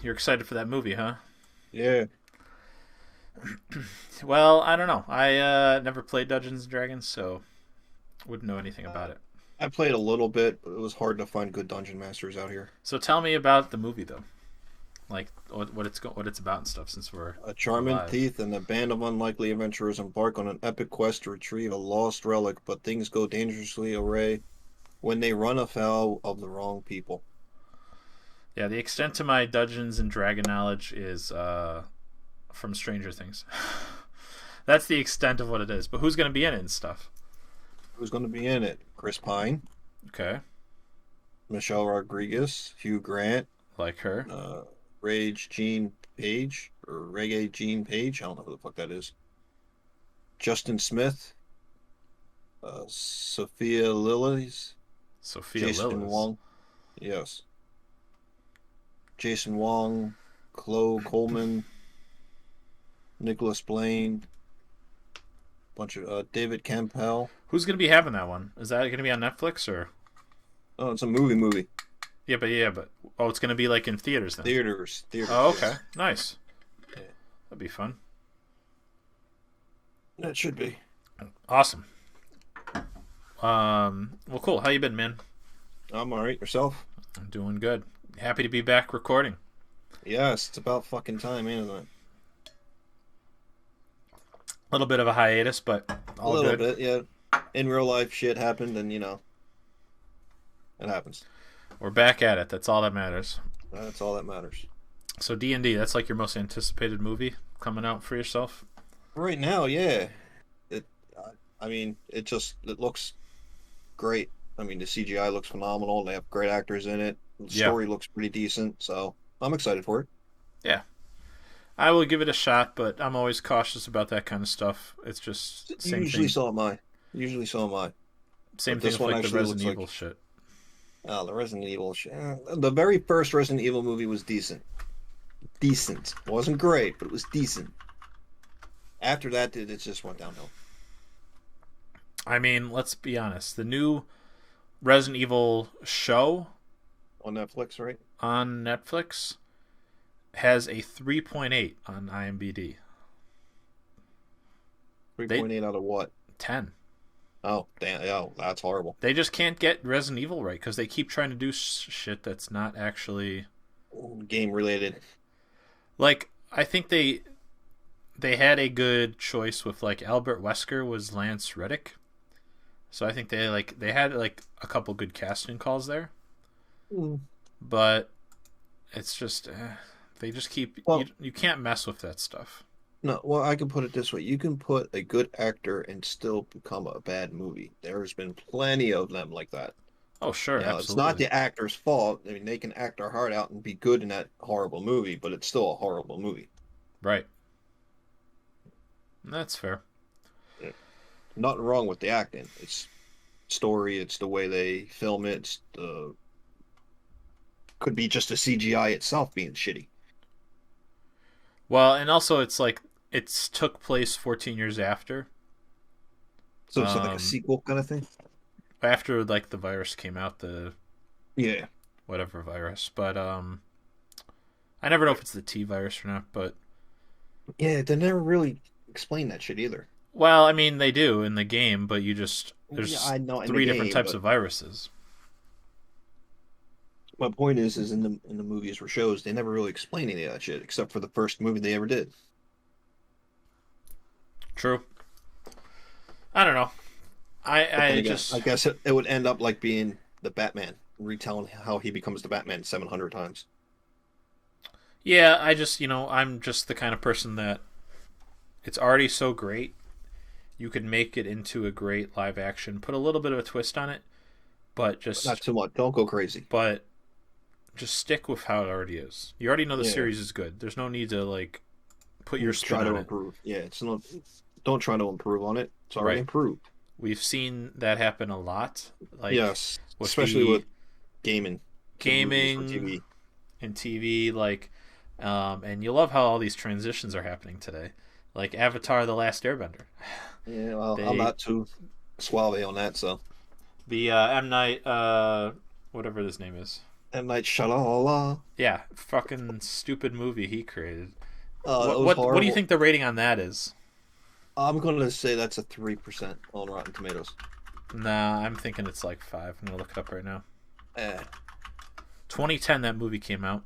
You're excited for that movie, huh? Yeah, Well, I don't know. I never played Dungeons and Dragons, so wouldn't know anything about uh, it. I played a little bit, but it was hard to find good dungeon masters out here. So tell me about the movie, though. Like what it's about and stuff. Since A we're charming live. thief and a band of unlikely adventurers embark on an epic quest to retrieve a lost relic, but things go dangerously awry when they run afoul of the wrong people. Yeah, the extent to my Dungeons and Dragon knowledge is from Stranger Things. That's the extent of what it is. But who's going to be in it and stuff? Who's going to be in it? Chris Pine, Okay, Michelle Rodriguez, Hugh Grant, like her. uh, Rage Jean Page, or Reggae Jean Page. I don't know who the fuck that is. Justin Smith, Sophia Lillis, Sophia Jason Lillis. Wong. Yes. Jason Wong, Chloe Coleman, Nicholas Blaine, bunch of David Campbell. Who's going to be having that one? Is that going to be on Netflix or? Oh, it's a movie. Yeah, but oh, it's going to be like in theaters then. Theaters. Oh, okay, Yes, nice. yeah, That'd be fun. that should be. Awesome. Well, cool. How you been, man? I'm all right. Yourself? I'm doing good. Happy to be back recording. Yes, it's about fucking time, isn't it? A little bit of a hiatus, but A all little good. bit, yeah. In real life, shit happened, and it happens. We're back at it. That's all that matters. That's all that matters. So D&D, that's like your most anticipated movie coming out for yourself. Right now, yeah. It. I mean, it looks great. I mean, the CGI looks phenomenal. They have great actors in it. The Yeah, story looks pretty decent, so I'm excited for it. yeah. I will give it a shot, but I'm always cautious about that kind of stuff. It's just same Usually thing. so am I. Usually so am I. Same But thing this with one like the actually Resident looks Evil like shit. the Resident Evil. The very first Resident Evil movie was decent. Decent. It wasn't great, but it was decent. After that, it just went downhill. I mean, let's be honest. The new Resident Evil show On Netflix, right? on Netflix has a 3.8 on IMDb. They 3.8 out of what? 10. Oh, damn. Oh, that's horrible. They just can't get Resident Evil right because they keep trying to do shit that's not actually Game related. like. I think they had a good choice with like Albert Wesker was Lance Reddick, so I think they had like a couple good casting calls there, Mm. but it's just they just keep Well, you can't mess with that stuff. no, well, I can put it this way. You can put a good actor and still become a bad movie. There's been plenty of them like that. Oh sure, It's not absolutely, the actor's fault. I mean, they can act their heart out and be good in that horrible movie, but it's still a horrible movie. right. That's fair. Yeah. Nothing wrong with the acting. It's story, it's the way they film it, it's the could be just the CGI itself being shitty. Well, and also it's like it's took place 14 years So it's like a um sequel kind of thing. after like the virus came out, the Yeah. whatever virus, but I never know if it's the T virus or not, but Yeah, they never really explain that shit either. well, I mean they do in the game, but you just Yeah, there's I know in the three different game, types but of viruses. my point is in the movies or shows, they never really explain any of that shit except for the first movie they ever did. True. I don't know. But then I again, I just guess it would end up like being the Batman, retelling how he becomes the Batman 700 times. yeah, I just I'm just the kind of person that it's already so great. You could make it into a great live action, put a little bit of a twist on it, but But not just too much. Don't go crazy. but just stick with how it already is. You already know the Yeah, series is good. There's no need to like put your spin try to on it. improve. Yeah, it's not. Don't try to improve on it. It's already Right. improved. We've seen that happen a lot. Like Yes, with especially the with gaming, movies for gaming TV. and TV, like, and you love how all these transitions are happening today, like Avatar: The Last Airbender. Yeah, well, I'm They not too suave on that, so. the M Night, whatever his name is. M. Night Shyamalan. Yeah, fucking stupid movie he created. It What was what do you horrible. think the rating on that is? I'm going to say that's a 3% on Rotten Tomatoes. Nah, I'm thinking it's like 5. I'm gonna look it up right now. Eh, 2010, that movie came out.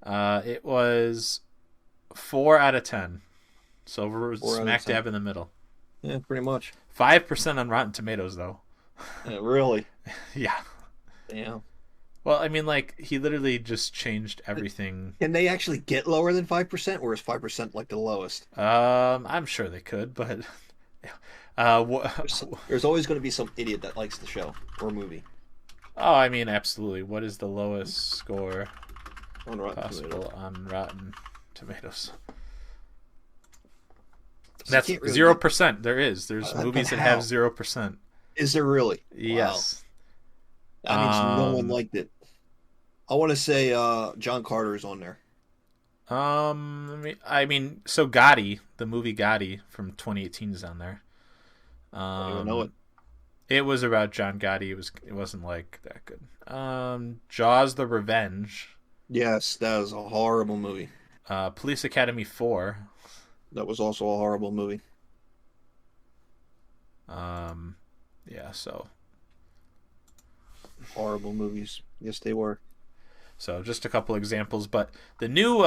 It was 4 out of 10. So we're 4 out of smack 10. dab in the middle. Yeah, pretty much. 5% on Rotten Tomatoes, though. Really? Yeah. Damn. Well, I mean, like, he literally just changed everything. Can they actually get lower than 5%, or is 5% like the lowest? I'm sure they could, but There's always going to be some idiot that likes the show or movie oh, I mean, absolutely. What is the lowest score on Rotten possible Tomatoes. on Rotten Tomatoes? So you That's can't really 0%. There's But movies that how? have 0%. Is there really? Yes. Wow. That means no one Um, liked it. I want to say John Carter is on there. I mean, so Gotti, the movie Gotti from 2018 is on there. I don't even know it. It was about John Gotti. It wasn't like that good. Jaws: The Revenge, Yes, that was a horrible movie. Police Academy 4. That was also a horrible movie. Um, yeah, Horrible movies. Yes, they were. so just a couple examples, but the new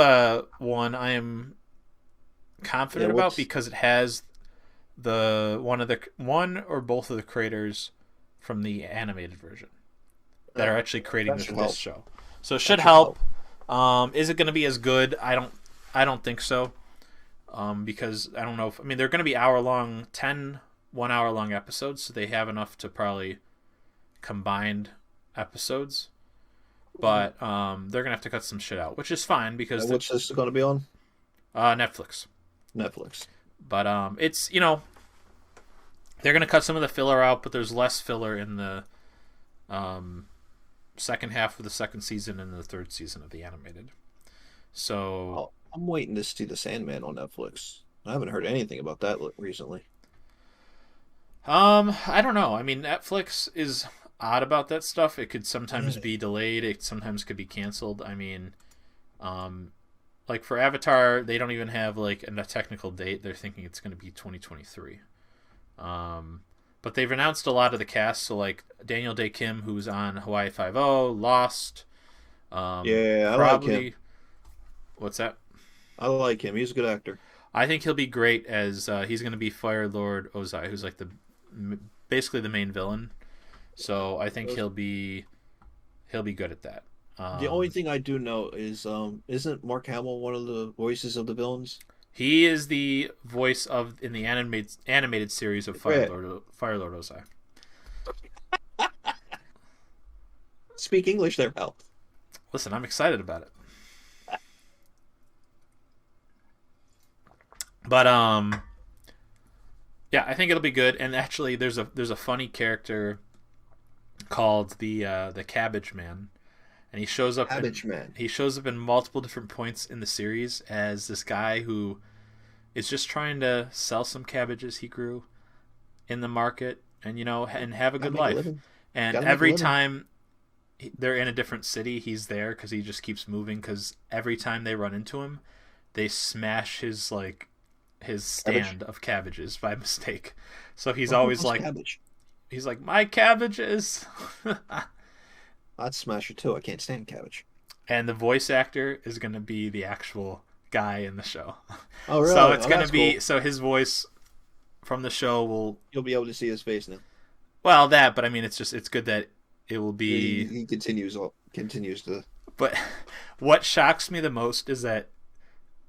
one I am confident Yeah, about what's because it has the one or both of the creators from the animated version that are actually creating that this should help. show. So it That should should help. Is it going to be as good? I don't think so. Because I don't know if I mean they're going to be hour long, 10 1 hour long episodes, so they have enough to probably combined episodes. But they're gonna have to cut some shit out, which is fine because What's this going to be on? Netflix. Netflix. But it's they're gonna cut some of the filler out, but there's less filler in the second half of the second season and the third season of the animated. So Oh, I'm waiting to see The Sandman on Netflix. I haven't heard anything about that recently. I don't know. I mean, Netflix is odd about that stuff. It could sometimes Yeah. be delayed. It sometimes could be canceled. I mean, like for Avatar, they don't even have like a technical date. They're thinking it's going to be 2023. But they've announced a lot of the cast. So like Daniel Day Kim, who's on Hawaii Five O, Lost. Yeah, I like Probably. him. What's that? I like him. He's a good actor. I think he'll be great as he's going to be Fire Lord Ozai, who's like basically the main villain. So I think he'll be good at that. The only thing I do know is, isn't Mark Hamill one of the voices of the villains? He is the voice of in the animated series of Right. Fire Lord Ozai. Speak English there, pal. Listen, I'm excited about it. But yeah, I think it'll be good. And actually, there's a funny character called the Cabbage Man, and he shows up. Cabbage Man. He shows up in multiple different points in the series as this guy who is just trying to sell some cabbages he grew in the market, and and have a Gotta good make a life. living. And Gotta make a every living. time they're in a different city, he's there because he just keeps moving. Because every time they run into him, they smash his stand of cabbages by mistake. So he's Well, who always loves like, cabbage. he's like, my cabbages. I'd smash it too. I can't stand cabbage. And the voice actor is going to be the actual guy in the show. Oh, really? So it's Oh, going that's to be cool. so his voice from the show will You'll be able to see his face now. but I mean it's good that it will He, be. he continues to. But what shocks me the most is that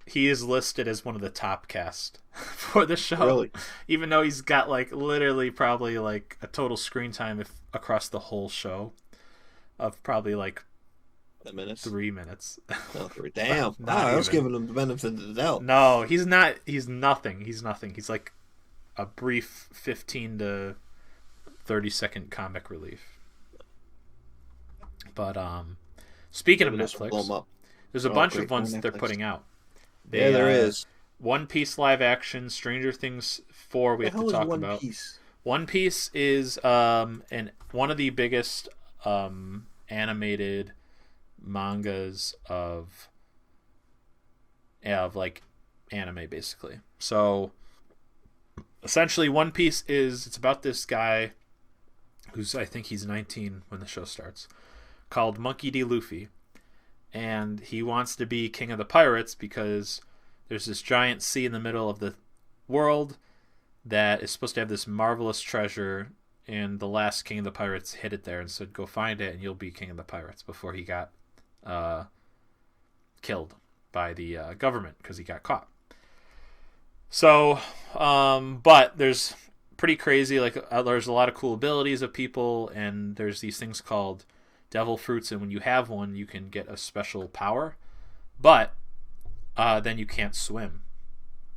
he is listed as one of the top cast for the show. Really? Even though he's got like literally probably like a total screen time across the whole show of probably like 10 minutes. 3 minutes. Oh, damn. Not I was even. giving him the benefit of the doubt. No, he's not. He's nothing. He's like a brief 15 to 30-second comic relief. But speaking of Maybe this will blow 'em Netflix, up. there's a Oh, bunch great. of More ones that they're Netflix. putting out. Yeah, there is. One Piece live action, Stranger Things 4 we The have to hell is talk One about. Piece? One Piece is one of the biggest animated mangas of like anime basically. So essentially One Piece it's about this guy who's, I think he's 19 when the show starts, called Monkey D. Luffy, and he wants to be king of the pirates because there's this giant sea in the middle of the world that is supposed to have this marvelous treasure, and the last king of the pirates hid it there and said, "Go find it, and you'll be king of the pirates." Before he got killed by the government because he got caught. So, but there's pretty crazy. Like, there's a lot of cool abilities of people, and there's these things called devil fruits, and when you have one, you can get a special power, but then you can't swim.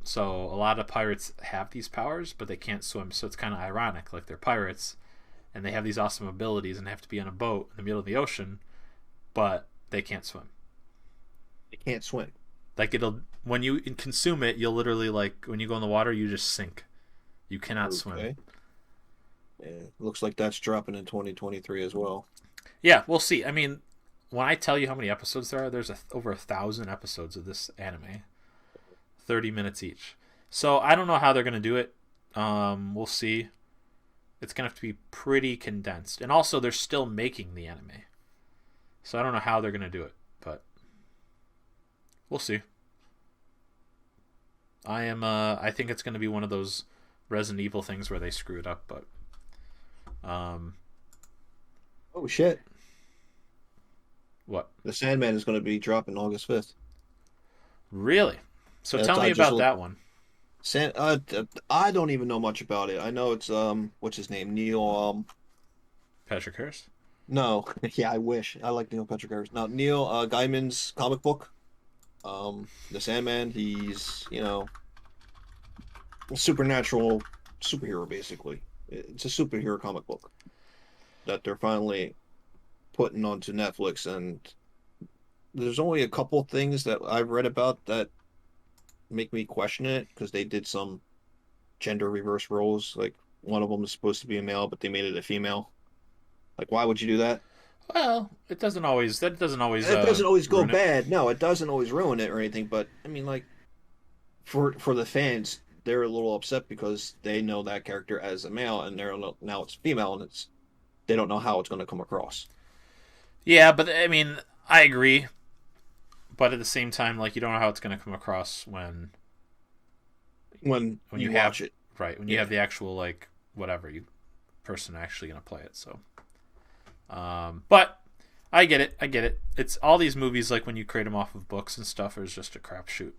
So a lot of pirates have these powers, but they can't swim. So it's kind of ironic. Like, they're pirates, and they have these awesome abilities, and they have to be on a boat in the middle of the ocean, but they can't swim. They can't swim. Like, when you consume it, you'll literally, like, when you go in the water, you just sink. You cannot swim. Yeah, looks like that's dropping in 2023 as well. Yeah, we'll see. I mean, when I tell you how many episodes there are, there's over 1,000 episodes of this anime. 30 minutes each. So I don't know how they're going to do it. We'll see. It's going to have to be pretty condensed. And also, they're still making the anime. So I don't know how they're going to do it, but we'll see. I think it's going to be one of those Resident Evil things where they screw it up, but Oh shit! what? The Sandman is going to be dropping August 5th. Really? So That's- tell me I just about looked- that one. I don't even know much about it. I know it's what's his name? Neil Patrick Harris? no. Yeah, I wish. I like Neil Patrick Harris. No, Neil Gaiman's comic book. The Sandman, he's, a supernatural superhero basically. It's a superhero comic book that they're finally putting onto Netflix, and there's only a couple things that I've read about that make me question it because they did some gender reverse roles. Like, one of them is supposed to be a male, but they made it a female. Like, why would you do that? Well, it doesn't always. That doesn't always. It doesn't always go ruin it. bad. No, it doesn't always ruin it or anything. But I mean, like, for the fans, they're a little upset because they know that character as a male, and now it's female, and they don't know how it's going to come across. Yeah, but I mean, I agree. But at the same time, like, you don't know how it's going to come across when When you watch have it, right when you have the actual, like, whatever person actually going to play it. So, but I get it. It's all these movies, like, when you create them off of books and stuff, is just a crapshoot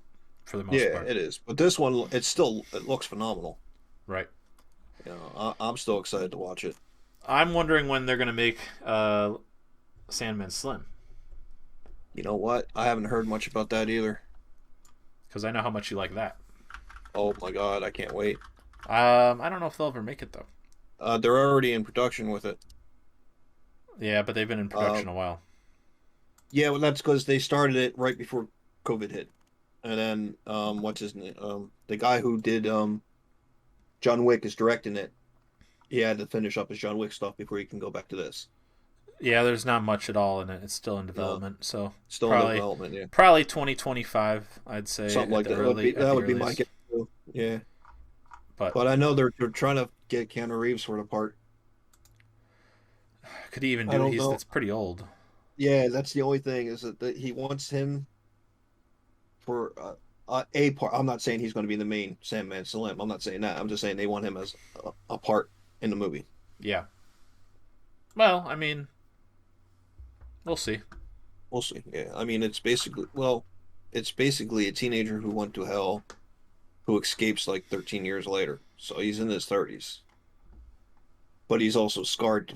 for the most yeah, part. it is. But this one, it looks phenomenal. Right. I'm still excited to watch it. I'm wondering when they're going to make Sandman Slim, You know what? I haven't heard much about that either. because I know how much you like that. Oh my god, I can't wait. I don't know if they'll ever make it though. They're already in production with it. Yeah, but they've been in production a while. Yeah, well, that's because they started it right before COVID hit, and then what's his name? The guy who did John Wick is directing it. He had to finish up his John Wick stuff before he can go back to this. Yeah, there's not much at all in it. It's still in development, so Still Probably- in development, yeah. probably 2025. I'd say Something at like the that. early- at That the would be my earliest. guess too. Yeah, But but I know they're trying to get Keanu Reeves for the part. could he even I do it? don't know. It's pretty old. Yeah, that's the only thing is that he wants him for a part. I'm not saying he's going to be the main Sandman Slim. I'm not saying that. I'm just saying they want him as a part in the movie. Yeah. Well, I mean, we'll see. We'll see. Yeah, I mean, it's basically a teenager who went to hell, who escapes like 13 years later. So he's in his 30s, but he's also scarred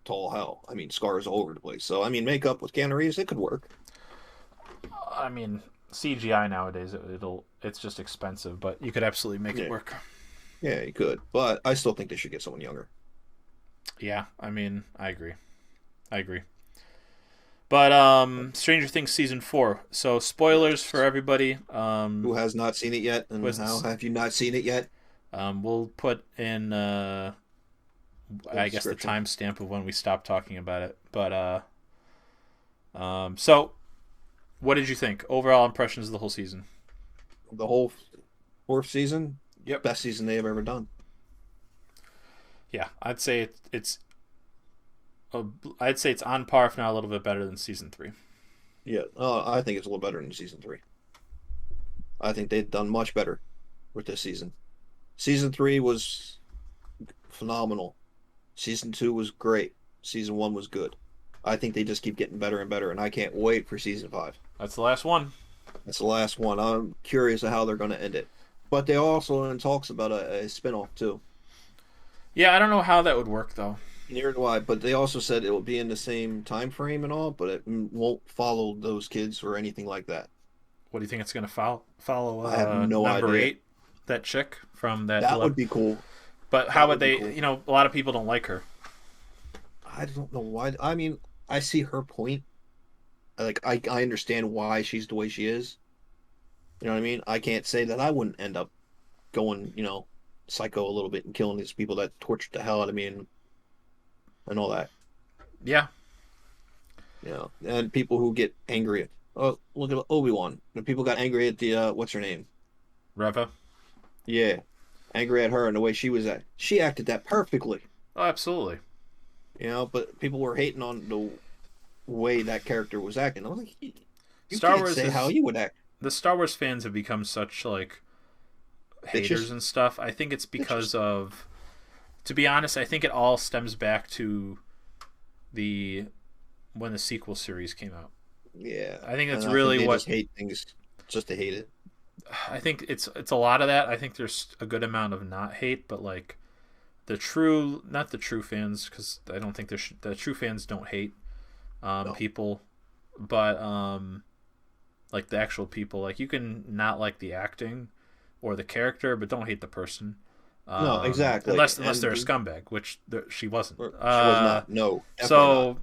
to all hell. I mean, scars all over the place. So I mean, makeup with Keanu Reeves, it could work. I mean, CGI nowadays it's just expensive, but you could absolutely make Yeah. it work. Yeah, he could, but I still think they should get someone younger. Yeah, I mean, I agree. I agree. But Stranger Things season 4. So spoilers for everybody. Who has not seen it yet, and how Was have you not seen it yet? we'll put in The I guess the description. timestamp of when we stopped talking about it. But so what did you think? Overall impressions of the whole season? The whole fourth season, Yep. best season they have ever done. Yeah, I'd say it's on par, if not a little bit better than season 3. Yeah, I think it's a little better than season three. I think they've done much better with this season. Season three was phenomenal. Season two was great. Season one was good. I think they just keep getting better and better, and I can't wait for season five. That's the last one. That's the last one. I'm curious of how they're going to end it. But they also in talks about a spinoff too. Yeah, I don't know how that would work though. Near do I, but they also said it will be in the same time frame and all, but it won't follow those kids or anything like that. What do you think it's going to follow I have no number idea. 8, that chick from that That 11? would be cool. But how That would would be they, cool. a lot of people don't like her. I don't know why. I mean, I see her point. Like, I understand why she's the way she is. You know what I mean? I can't say that I wouldn't end up going, psycho a little bit and killing these people that tortured the hell out of me and all that. Yeah. And people who get angry at, oh, look at Obi-Wan. The people got angry at the, what's her name? Reva. Yeah. Angry at her and the way she was at. She acted that perfectly, Oh, absolutely. but people were hating on the way that character was acting. I was like, you Star can't Wars say how is you would act. the Star Wars fans have become such like haters Bitches. and stuff. I think it's Bitches. because of, to be honest, I think it all stems back to the when the sequel series came out. Yeah. I think that's And I think really they what just hate things just to hate it. I think it's a lot of that. I think there's a good amount of not hate, but like the true, not the true fans, because I don't think the true fans don't hate No. people, but like the actual people. Like you can not like the acting or the character, but don't hate the person. No, exactly. Unless they're a scumbag, which she wasn't. She was not. No, definitely not. So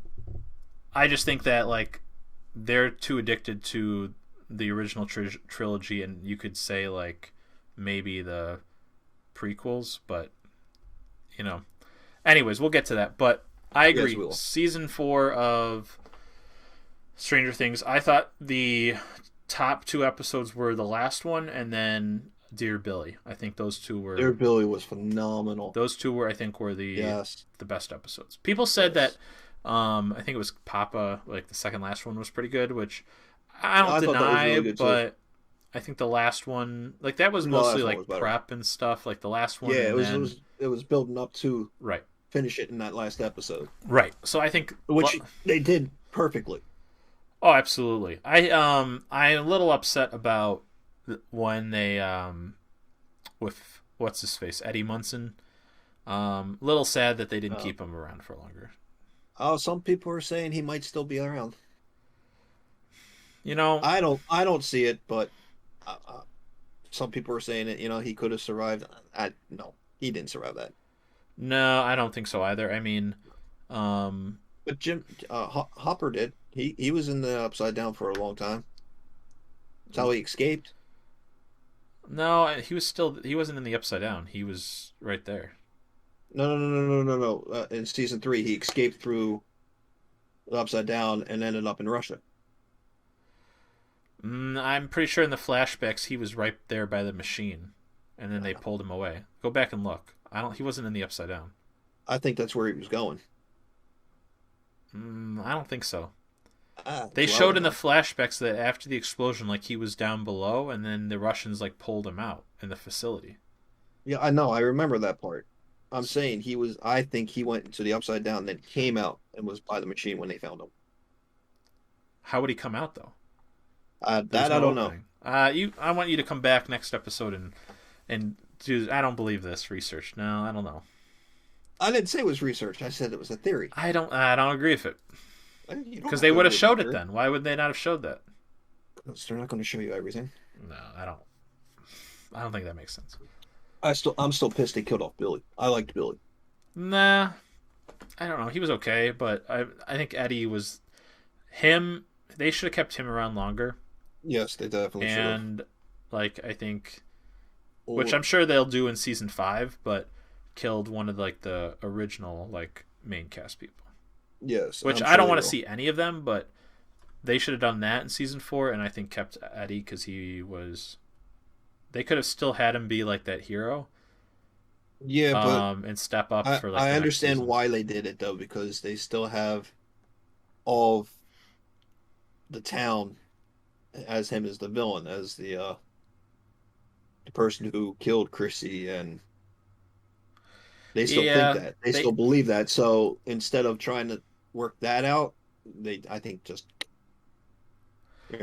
I just think that like they're too addicted to the original trilogy, and you could say like maybe the prequels, but you know. Anyways, we'll get to that. But I Yes, agree. we will. Season 4 of Stranger Things. I thought the top 2 episodes were the last one, and then Dear Billy. I think Dear Billy was phenomenal. those two were I think were Yes. the best episodes. People said that Yes. I think it was Papa, like the second last one was pretty good, which I don't I thought that was deny, really good too. but I think the last one, like that was No, the mostly last one like was better. prep and stuff, like the last one, Yeah, it and was it then was it was building up to right, finish it in that last episode, right. So I think, which they did perfectly. oh, absolutely. I'm a little upset about when they with what's his face, Eddie Munson. Little sad that they didn't Uh, keep him around for longer. some people are saying he might still be around. You know, I don't see it, but some people are saying that he could have survived. No, he didn't survive that. no, I don't think so either. I mean, um, But Jim Hopper did. He was in the Upside Down for a long time. That's how he escaped. no, he wasn't in the Upside Down. He was right there. No, no, no, no, no, no, no. In season three, he escaped through the Upside Down and ended up in Russia. I'm pretty sure in the flashbacks he was right there by the machine, and then they pulled him away. Go back and look. I don't. He wasn't in the Upside Down. I think that's where he was going. I don't think so. That's They what I showed would in the know. flashbacks that after the explosion, like he was down below, and then the Russians like pulled him out in the facility. Yeah, I know. I remember that part. I'm saying he was. I think he went into the Upside Down, then came out and was by the machine when they found him. How would he come out though? There was That I no don't know. opening. I want you to come back next episode and do. I don't believe this research. No, I don't know. I didn't say it was research. I said it was a theory. I don't agree with it You don't because have they to would have agree with showed my it theory. then. Why would they not have showed that? They're not going to show you everything. No, I don't. I don't think that makes sense. I'm still pissed they killed off Billy. I liked Billy. Nah, I don't know. He was okay, but I think Eddie was him. They should have kept him around longer, Yes, they definitely should have. and like I think, which Or I'm sure they'll do in season 5, but killed one of like the original like main cast people. yes, Which I'm I sure don't they want to will. see any of them, but they should have done that in season 4, and I think kept Eddie because they could have still had him be like that hero, Yeah, but and step up for like I the next understand season. why they did it though, because they still have all of the town as him as the villain, as the person who killed Chrissy, and they still think Yeah, that. They they. still believe that. So instead of trying to work that out, they I think just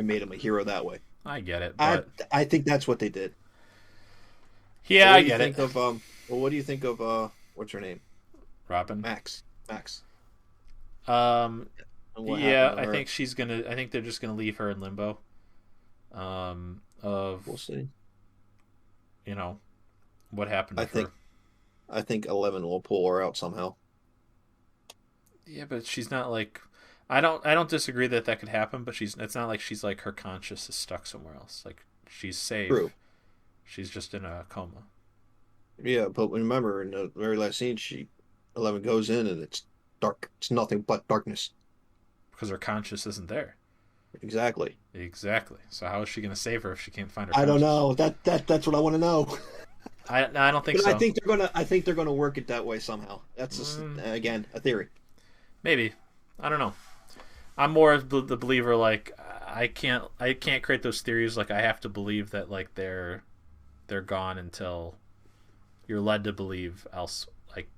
made him a hero that way. I get it, I but I think that's what they did. yeah, What I do you get it. think of well, what do you think of what's her name? Robin. Max. Max. Um, And what happened yeah, to I her? think she's gonna. I think they're just gonna leave her in limbo. Of We'll see. you know what happened I to think her. I think 11 will pull her out somehow. Yeah, but she's not like. I don't disagree that that could happen, but she's. It's not like she's like her conscious is stuck somewhere else. Like she's True. safe. She's just in a coma Yeah, but remember in the very last scene, 11 goes in and it's dark. It's nothing but darkness. because her conscious isn't there. Exactly. Exactly. So how is she gonna save her if she can't find her I don't conscious? know. That's what I want to know. I don't think But so. I think they're gonna work it that way somehow. That's just Mm, again a theory. maybe. I don't know. I'm more of the believer. Like I can't create those theories. Like I have to believe that like they're gone until you're led to believe else. Like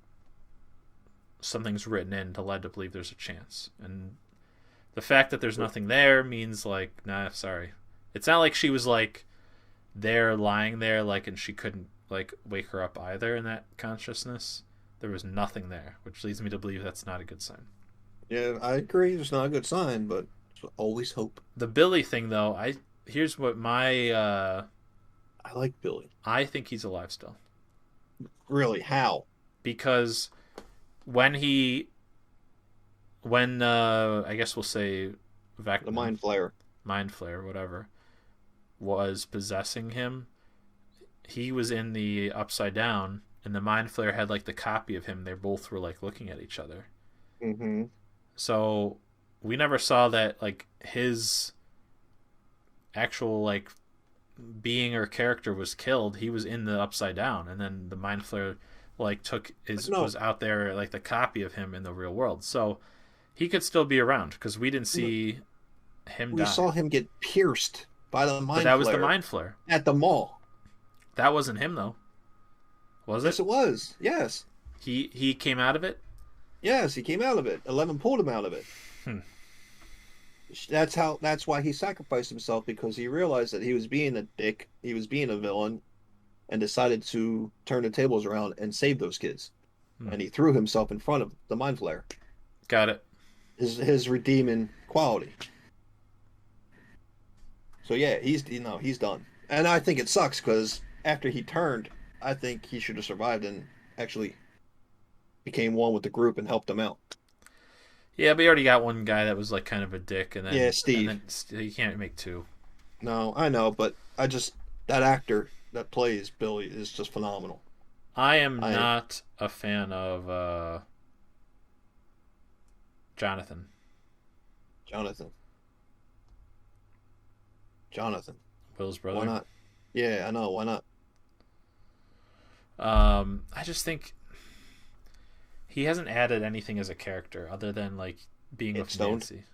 something's written in to led to believe there's a chance. And the fact that there's nothing there means like nah, sorry. It's not like she was like there lying there like and she couldn't like wake her up either in that consciousness. There was nothing there, which leads me to believe that's not a good sign. Yeah, I agree. It's not a good sign, but always hope. The Billy thing though, I here's what my I like Billy. I think he's alive still Really? How? because when he when I guess we'll say The Vecna, mind flayer. Mind Flare, whatever, was possessing him, he was in the Upside Down, and the Mind Flare had like the copy of him. They both were like looking at each other. Mm-hmm. So we never saw that like his actual like being or character was killed. He was in the Upside Down, and then the Mind Flare like took is No, was out there like the copy of him in the real world. So he could still be around because we didn't no, see him we die. saw him get pierced by the But mind that was the flayer Mind Flare. at the mall. That wasn't him though, was Yes, it? it was. Yes. He came out of it. Yes, he came out of it. 11 pulled him out of it. Hmm. That's why he sacrificed himself because he realized that he was being a dick, he was being a villain, and decided to turn the tables around and save those kids. Hmm. And he threw himself in front of the mind flayer. Got it. His redeeming quality. So yeah, he's done. And I think it sucks because after he turned, I think he should have survived and actually became one with the group and helped them out. Yeah, but you already got one guy that was like kind of a dick, Yeah, and Steve. then you can't make two. No, I know, but I just that actor that plays Billy is just phenomenal. I am I not a fan of Jonathan, Jonathan. Jonathan. Will's Why brother. not? Yeah, I know. Why not? I just think he hasn't added anything as a character other than like being Get with stoned Nancy.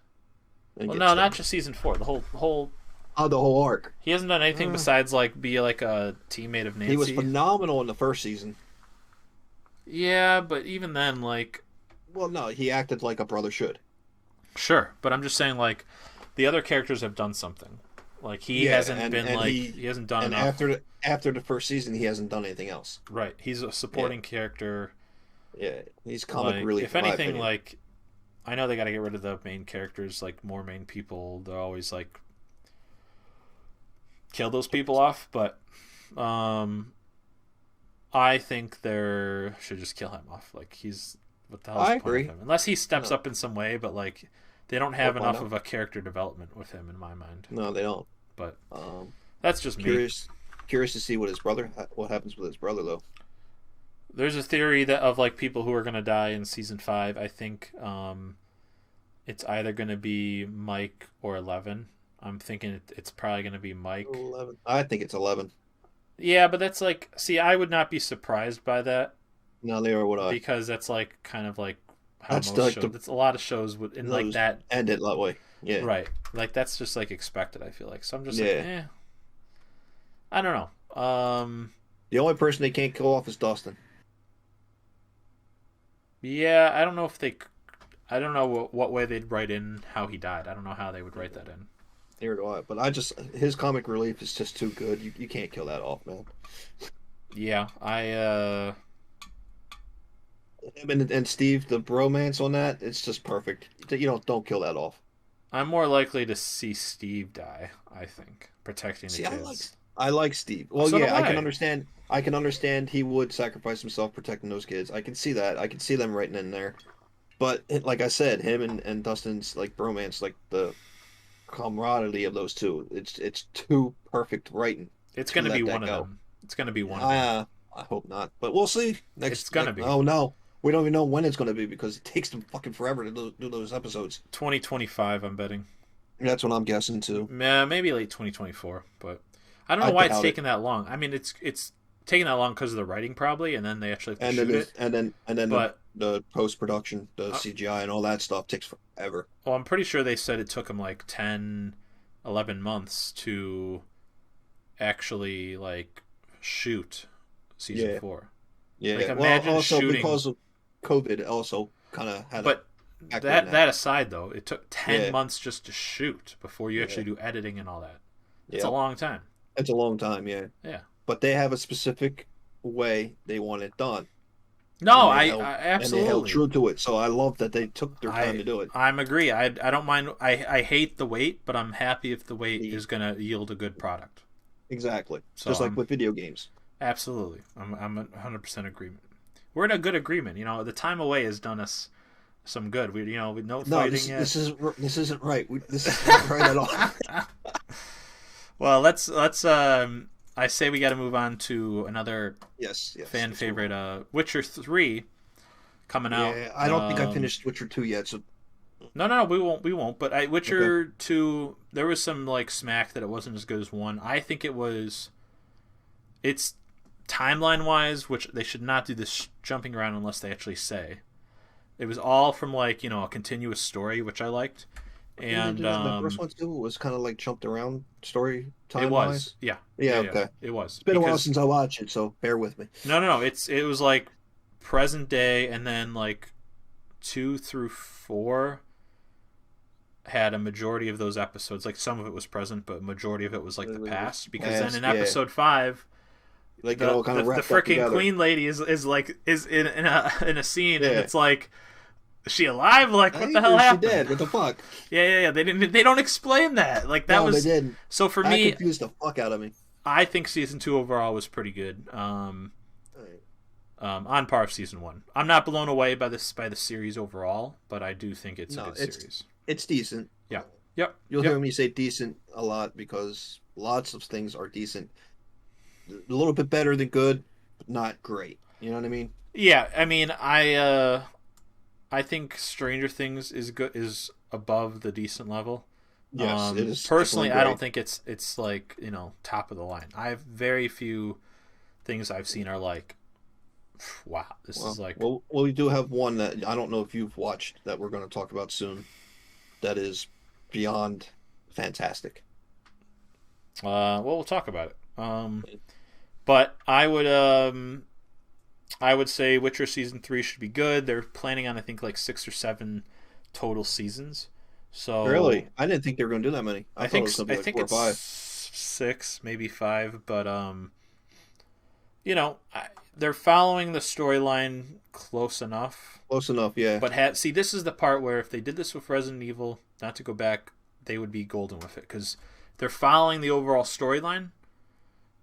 and Well, get no, not stoned. just season 4. The whole. Oh, the whole arc. He hasn't done anything Uh, besides like be like a teammate of he was Nancy. phenomenal in the first season. Yeah, but even then, like, Well, no, he acted like a brother should. sure. But I'm just saying, like, the other characters have done something. Like he Yeah, hasn't been like he hasn't done and enough. after the first season, he hasn't done anything else. Right. He's a Yeah, supporting character. yeah, he's comic Like, relief if in my anything, opinion. like I know they got to get rid of the main characters, like more main people. They're always like kill those people off, but um, I think they should just kill him off. Like he's what the hell's I the point of agree. him? Unless he steps No, up in some way, but like they don't we'll have find enough out. of a character development with him in my mind. No, they don't. But Um, that's just me. curious, curious to see what happens with his brother though. There's a theory that of like people who are gonna die in season 5. I think it's either gonna be Mike or 11. I'm thinking it's probably gonna be Mike. 11. I think it's 11. Yeah, but that's like, see, I would not be surprised by that No, they are what I. because that's like kind of like how That's most like shows. It's a lot of shows would in like those that, end it that way. Yeah, right? Like that's just like expected. I feel like so. I'm just like, yeah. I don't know. The only person they can't kill off is Dustin. Yeah, I don't know if they. I don't know what way they'd write in how he died. I don't know how they would write that in. Neither do I. But I just his comic relief is just too good. You can't kill that off, man. Yeah, I Him and Steve, the bromance on that, it's just perfect. You don't kill that off. I'm more likely to see Steve die. I think protecting the See, kids. I like Steve. Well, So do yeah, I can I. understand. I can understand he would sacrifice himself protecting those kids. I can see that. I can see them writing in there. But like I said, him and Dustin's like bromance, like the camaraderie of those two, it's too perfect writing It's to gonna be let that one of go. them. It's gonna be one of them. I hope not, but we'll see. It's gonna be Oh no, we don't even know when it's going to be because it takes them fucking forever to do those episodes. 2025. I'm betting. That's what I'm guessing too. Maybe late 2024, but I don't know I why it's doubt it. taking that long. I mean, it's taking that long because of the writing probably, and then they actually have to shoot it. And then But the post production, the uh, CGI and all that stuff takes forever. well, I'm pretty sure they said it took them like 10, 11 months to actually like shoot season Yeah. 4. Yeah. Like Well, imagine also shooting. because of COVID, also kind of had a But factor in that aside, though, it took 10 Yeah. months just to shoot before you actually Yeah. do editing and all that. It's a Yeah. long time. It's a long time, yeah. Yeah. But they have a specific way they want it done, No, and they I, held I and they held absolutely. true to it. So I love that they took their time to do it. I'm agree. I don't mind. I hate the wait, but I'm happy if the wait The- is gonna yield a good product. Exactly. So Just like I'm with video games. absolutely. I'm 100% agreement. We're in a good agreement. You know, the time away has done us some good. We with no No, fighting this yet. this isn't right. This is not right at all. Well, let's I say we got to move on to another Yes, yes. fan let's move favorite, on. Witcher 3 coming out. Yeah, I don't think I Um, finished Witcher 2 yet, so No, we won't. But Witcher 2, there was some like smack that it wasn't as good as 1. I think it was. It's timeline wise, which they should not do this jumping around unless they actually say. It was all from like a continuous story, which I liked, and the first one too was kind of like jumped around story time it wise. was Yeah, okay. it was. It's been a while Because- since I watched it, so bear with me. No. It was like present day, and then like 2 through 4 had a majority of those episodes. Like some of it was present, but a majority of it was like It the was past. Because past, then in yeah. episode 5, Like it the all kind of the wrapped up freaking together. queen lady is in a scene, and Yeah. it's like, is she alive? Like I what the think hell she happened? did. What the fuck? Yeah. They don't explain that. Like that No, was they didn't. so for That me. confused the fuck out of me. I think season 2 overall was pretty good. On par with season 1. I'm not blown away by the series overall, but I do think it's a No, good it's- series. It's decent. Yeah. Yep. You'll Yep. hear me say decent a lot because lots of things are decent. A little bit better than good, but not great. You know what I mean? Yeah, I mean, I think Stranger Things is above the decent level. Yes, it is. Personally, definitely I don't great. think it's like top of the line. I have very few things I've seen are like, wow, this is like. Well, we do have one that I don't know if you've watched that we're going to talk about soon. That is beyond fantastic. Well, we'll talk about it. But I would say Witcher season 3 should be good. They're planning on I think like 6 or 7 total seasons. So Really, I didn't think they were going to do that many. I thought it think was going to I be like think 4 or it's 5. 6, maybe 5, but they're following the storyline close enough. Close enough, yeah. But see, this is the part where if they did this with Resident Evil, not to go back, they would be golden with it because they're following the overall storyline,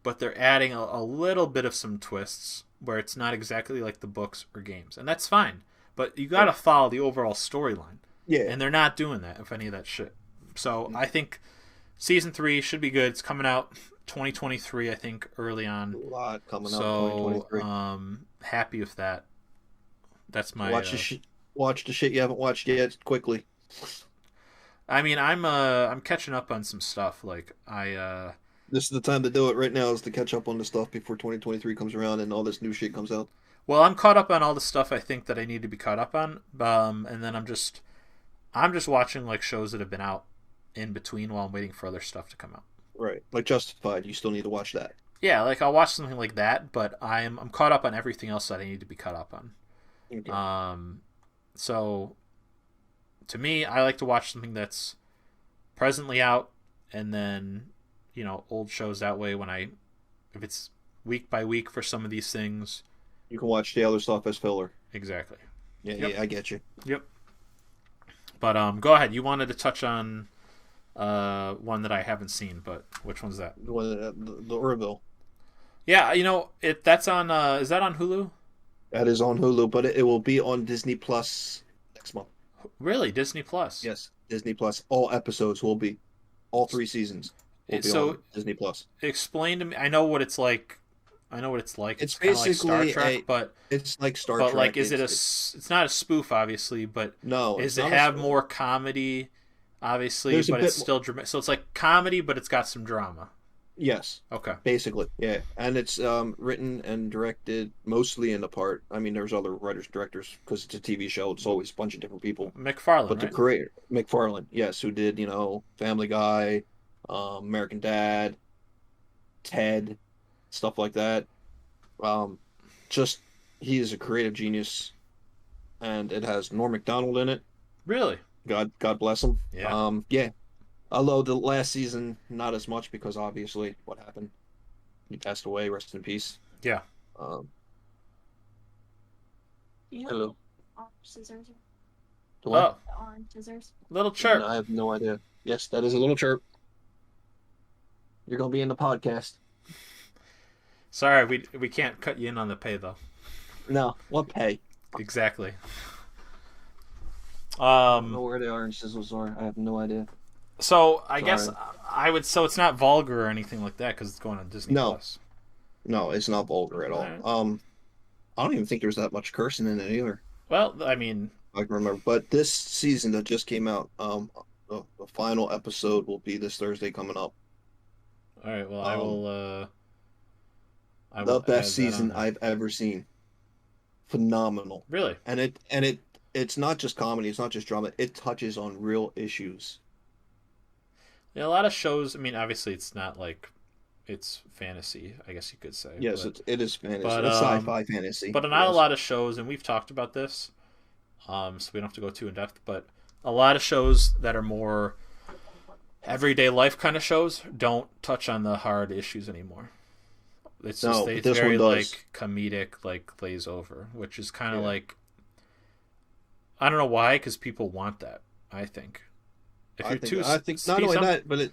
but they're adding a little bit of some twists where it's not exactly like the books or games, and that's fine. But you got to follow the overall storyline, Yeah. and they're not doing that with any of that shit. So I think season 3 should be good. It's coming out 2023, I think, early on. A lot coming out So 2023. happy with that. That's my Watch the shit you haven't watched yet quickly. I mean, I'm catching up on some stuff. Like This is the time to do it right now, is to catch up on the stuff before 2023 comes around and all this new shit comes out. well, I'm caught up on all the stuff I think that I need to be caught up on. And then I'm just watching like shows that have been out in between while I'm waiting for other stuff to come out. Right. Like Justified, you still need to watch that. Yeah, like I'll watch something like that, but I'm caught up on everything else that I need to be caught up on. Okay. So to me, I like to watch something that's presently out, and then old shows that way. If it's week by week for some of these things, You can watch the other stuff as filler. exactly. Yeah, Yep. yeah, I get you. Yep. But go ahead. You wanted to touch on one that I haven't seen, but which one's that? The Orville. Yeah, that's on. Is that on Hulu? That is on Hulu, but it will be on Disney Plus next month. Really, Disney Plus? Yes, Disney Plus. All episodes will be, all 3 seasons will be on Disney Plus. Explain to me. I know what it's like. It's kind of like Star basically Trek, but it's like Star Trek. like, is it's not a spoof, obviously, but no? Does it have more comedy? Obviously, There's a but bit it's still dramatic. So it's like comedy, but it's got some drama. Yes, Okay. basically, yeah, and it's written and directed mostly in the part. I mean, there's other writers, directors, because it's a TV show. It's always a bunch of different people. McFarlane, But the right? creator, McFarlane, yes, who did Family Guy, American Dad, Ted, stuff like that. Um, just he is a creative genius, and it has Norm Macdonald in it. Really? God bless him. Yeah. Yeah. Although the last season, not as much because obviously what happened. He passed away. Rest in peace. Yeah. Um, Do you have hello. orange scissors? The what? Oh, The orange scissors? little chirp. I have no idea. Yes, that is a little chirp. You're gonna be in the podcast. Sorry, we can't cut you in on the pay though. No, what pay? Exactly. I don't know where the orange scissors are. I have no idea. So I guess Sorry. I would. So it's not vulgar or anything like that because it's going on Disney No. Plus. No, it's not vulgar at all. Alright. I don't even think there's that much cursing in it either. Well, I mean, I can remember. But this season that just came out, the final episode will be this Thursday coming up. all right. Well, I The will best add that season on. I've ever seen. Phenomenal. Really. And it's not just comedy, it's not just drama. It touches on real issues. Yeah, a lot of shows. I mean, obviously, it's not like it's fantasy. I guess you could say. Yes, but, it is fantasy. but, It's um, sci-fi fantasy. but not a Yes. lot of shows, and we've talked about this. So we don't have to go too in depth. But a lot of shows that are more everyday life kind of shows don't touch on the hard issues anymore. It's No, just but it's this very one does. like comedic, like glaze over, which is kind of Yeah. like I don't know why, because people want that. I think if you're too, I think not see, only some- that, but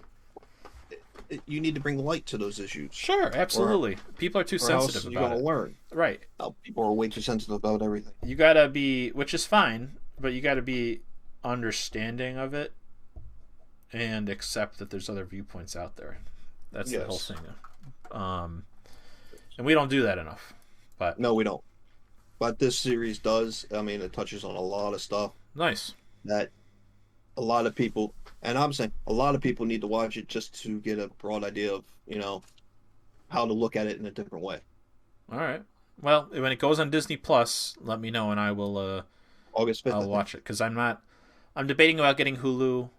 you need to bring light to those issues. Sure, absolutely. People are too Or else sensitive you're about gonna it. learn. Right. People are way too sensitive about everything. You gotta be, which is fine, but you gotta be understanding of it and accept that there's other viewpoints out there. That's the whole Yes. thing. And we don't do that enough. But No, we don't. But this series does. I mean, it touches on a lot of stuff nice. that a lot of people, and I'm saying a lot of people need to watch it just to get a broad idea of, how to look at it in a different way. All right. Well, when it goes on Disney Plus, let me know and I will. August 5th. I I'll think. watch it because I'm debating about getting Hulu,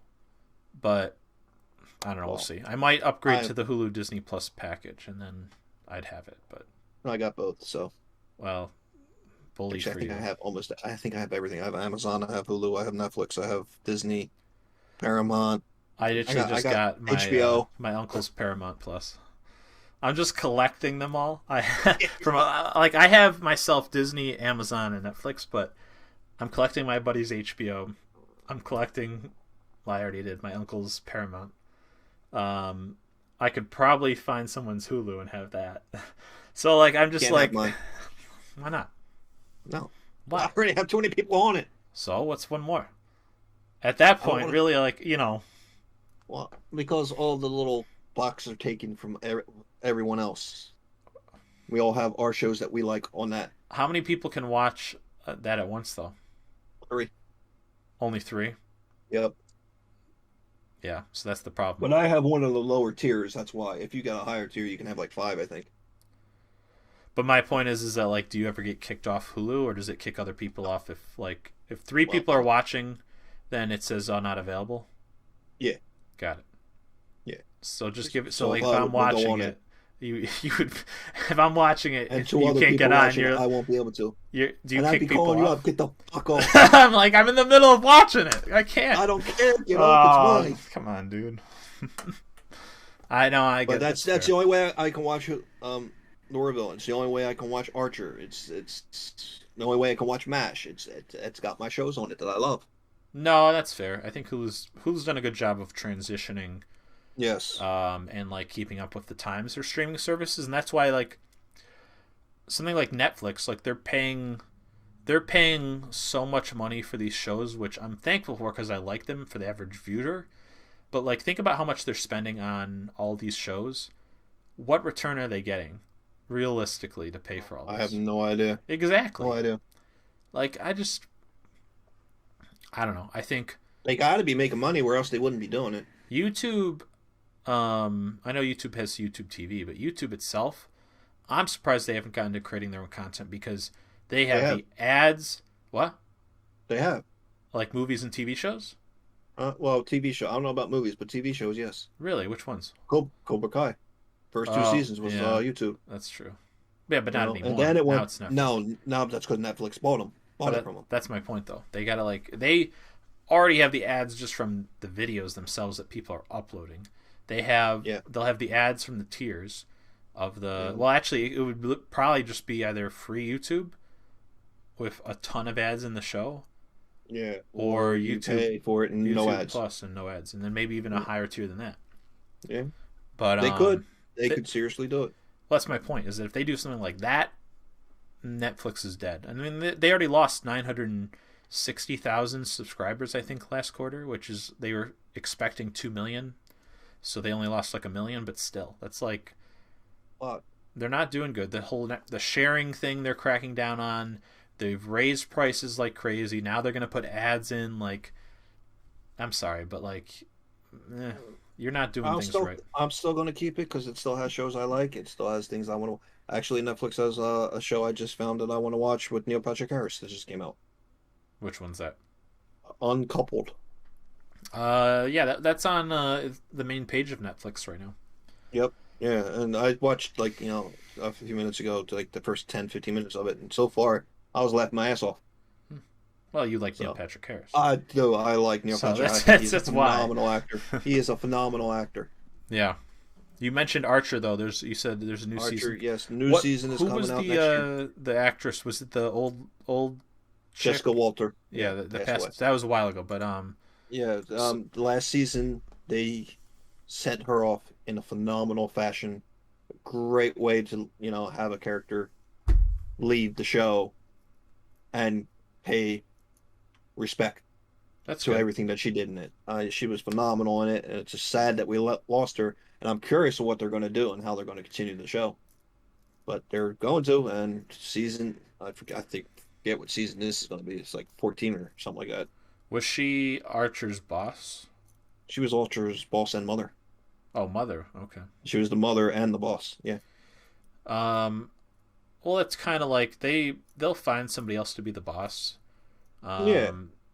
but I don't know. We'll Well, see. I might upgrade I- to the Hulu Disney Plus package and then I'd have it. But I got both, so well, bully actually, for I think you. I think I have everything. I have Amazon, I have Hulu, I have Netflix, I have Disney, Paramount. I actually I just got got my HBO. My uncle's Paramount Plus. I'm just collecting them all. I I have myself Disney, Amazon, and Netflix, but I'm collecting my buddy's HBO. I'm collecting. Well, I already did my uncle's Paramount. I could probably find someone's Hulu and have that. So I'm just Can't have mine. Why not? No, I Why? already have too many people on it. So what's one more? At that I don't point, want to. really, like, you know, Well, because all the little blocks are taken from everyone else. We all have our shows that we like on that. how many people can watch that at once, though? Three. Only three? Yep. Yeah, so that's the problem. But I have one of the lower tiers. That's why. If you got a higher tier, you can have like five, I think. But my point is that, like, do you ever get kicked off Hulu, or does it kick other people off if, like, if three Well, people are watching, then it says, oh, not available? yeah, Got it. yeah. So just give it, so, So like, if if I I'm would go watching on it, it, you would, if I'm watching it, and if two you other can't people get on, watching it, I won't be able to. do you And I'd kick be people calling you off? up. Get the fuck off. I'm like, I'm in the middle of watching it. I can't. I don't care. Get off. It's mine. Come on, dude. I know, I But get that's the only way I can watch Norville. It's the only way I can watch Archer. It's the only way I can watch MASH. It's got my shows on it that I love. No, that's fair. I think Hulu's done a good job of transitioning, Yes. and like keeping up with the times for streaming services, and that's why like something like Netflix, like they're paying so much money for these shows, which I'm thankful for because I like them for the average viewer. But like, think about how much they're spending on all these shows. What return are they getting, realistically, to pay for all this? I have no idea. Exactly. No idea. Like, I don't know. I think They got to be making money, or else they wouldn't be doing it. YouTube. I know YouTube has YouTube TV, but YouTube itself, I'm surprised they haven't gotten to creating their own content because they have have. the ads. What? They have. Like movies and TV shows? Well, TV show. I don't know about movies, but TV shows, yes. Really? Which ones? Cobra Kai. First two Oh, seasons was yeah. YouTube. That's true. Yeah, but You not know? anymore. And then it Now went. it's Netflix. No, that's because Netflix bought them. Bought it from them. That's my point, though. They gotta like they already have the ads just from the videos themselves that people are uploading. They'll have the ads from the tiers of the. Yeah. Well, actually, it would probably just be either free YouTube with a ton of ads in the show, Yeah. or you YouTube pay for it and YouTube no ads. Plus and no ads, and then maybe even a higher tier than that. Yeah. But They could. They they- could seriously do it. Well, that's my point. Is that if they do something like that, Netflix is dead. I mean, they already lost 960,000 subscribers, I think, last quarter, which is they were expecting 2 million, so they only lost like 1 million. But still, that's like But they're not doing good. The sharing thing they're cracking down on. They've raised prices like crazy. Now they're gonna put ads in. Like, I'm sorry, but like, you're not doing things right. I'm still going to keep it because it still has shows I like. It still has things I want to. Actually, Netflix has a show I just found that I want to watch with Neil Patrick Harris that just came out. Which one's that? Uncoupled. Yeah, that's on the main page of Netflix right now. Yep. Yeah, and I watched a few minutes ago to like the first 10, 15 minutes of it, and so far I was laughing my ass off. Well, you like So, Neil Patrick Harris. I do. I like Neil So Patrick. that's- I think he's that's a why. phenomenal actor. He is a phenomenal actor. Yeah. You mentioned Archer though. You said there's a new Archer, season. yes, new What- season is who coming was out next year. the actress? Was it the old chick? Jessica Walter. Yeah, the passed past away. that was a while ago, but Yeah, the last season they sent her off in a phenomenal fashion. Great way to have a character leave the show and pay respect that's to good. everything that she did in it. She was phenomenal in it, and it's just sad that we lost her. And I'm curious of what they're going to do and how they're going to continue the show. But they're going to, and season I forget what season this is going to be. It's like 14 or something like that. Was she Archer's boss? She was Ultra's boss and mother. Oh, mother. Okay. She was the mother and the boss. Yeah. Well, it's kind of like they'll find somebody else to be the boss. Yeah,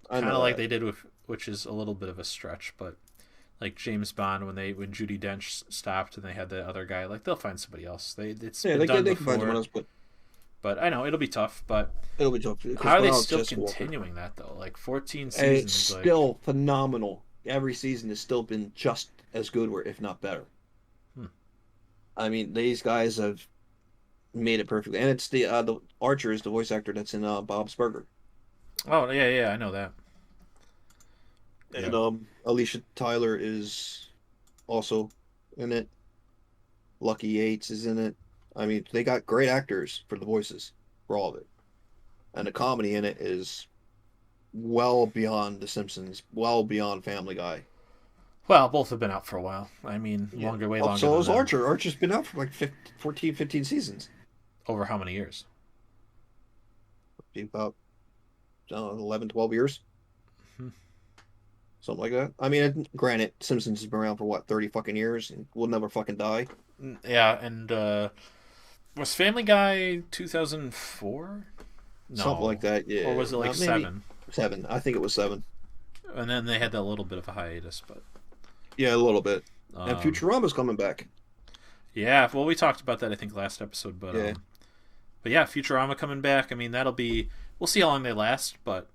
I Kind know of like that. they did with, which is a little bit of a stretch, but like James Bond when Judi Dench stopped and they had the other guy, like they'll find somebody else. It's Yeah, been they done can, they can find someone before, else, but but I know it'll be tough. But it'll be tough. Because how are they when I was still Jessica Walter, continuing that though? Like 14 and seasons, it's like still phenomenal. Every season has still been just as good, or if not better. Hmm. I mean, these guys have made it perfectly, and it's the Archer is the voice actor that's in Bob's Burger, oh yeah, I know that. and Yeah. Alicia Tyler is also in it. Lucky Yates is in it. I mean, they got great actors for the voices for all of it. And the comedy in it is well beyond The Simpsons, well beyond Family Guy. Well, both have been out for a while. I mean, Yeah. way Well, longer so than is them. Archer. Archer's been out for like 14, 15 seasons. Over how many years? Be about, I don't know, 11, 12 years. Hmm. Something like that. I mean, granted, Simpsons has been around for what, 30 fucking years and will never fucking die. Yeah, and was Family Guy 2004? No. Something like that, yeah. Or was it like Well, maybe 7? 7. I think it was 7. And then they had that little bit of a hiatus, but Yeah, a little bit. And um, Futurama's coming back. yeah, well, we talked about that I think last episode, Yeah. But yeah, Futurama coming back. I mean, that'll be, we'll see how long they last, but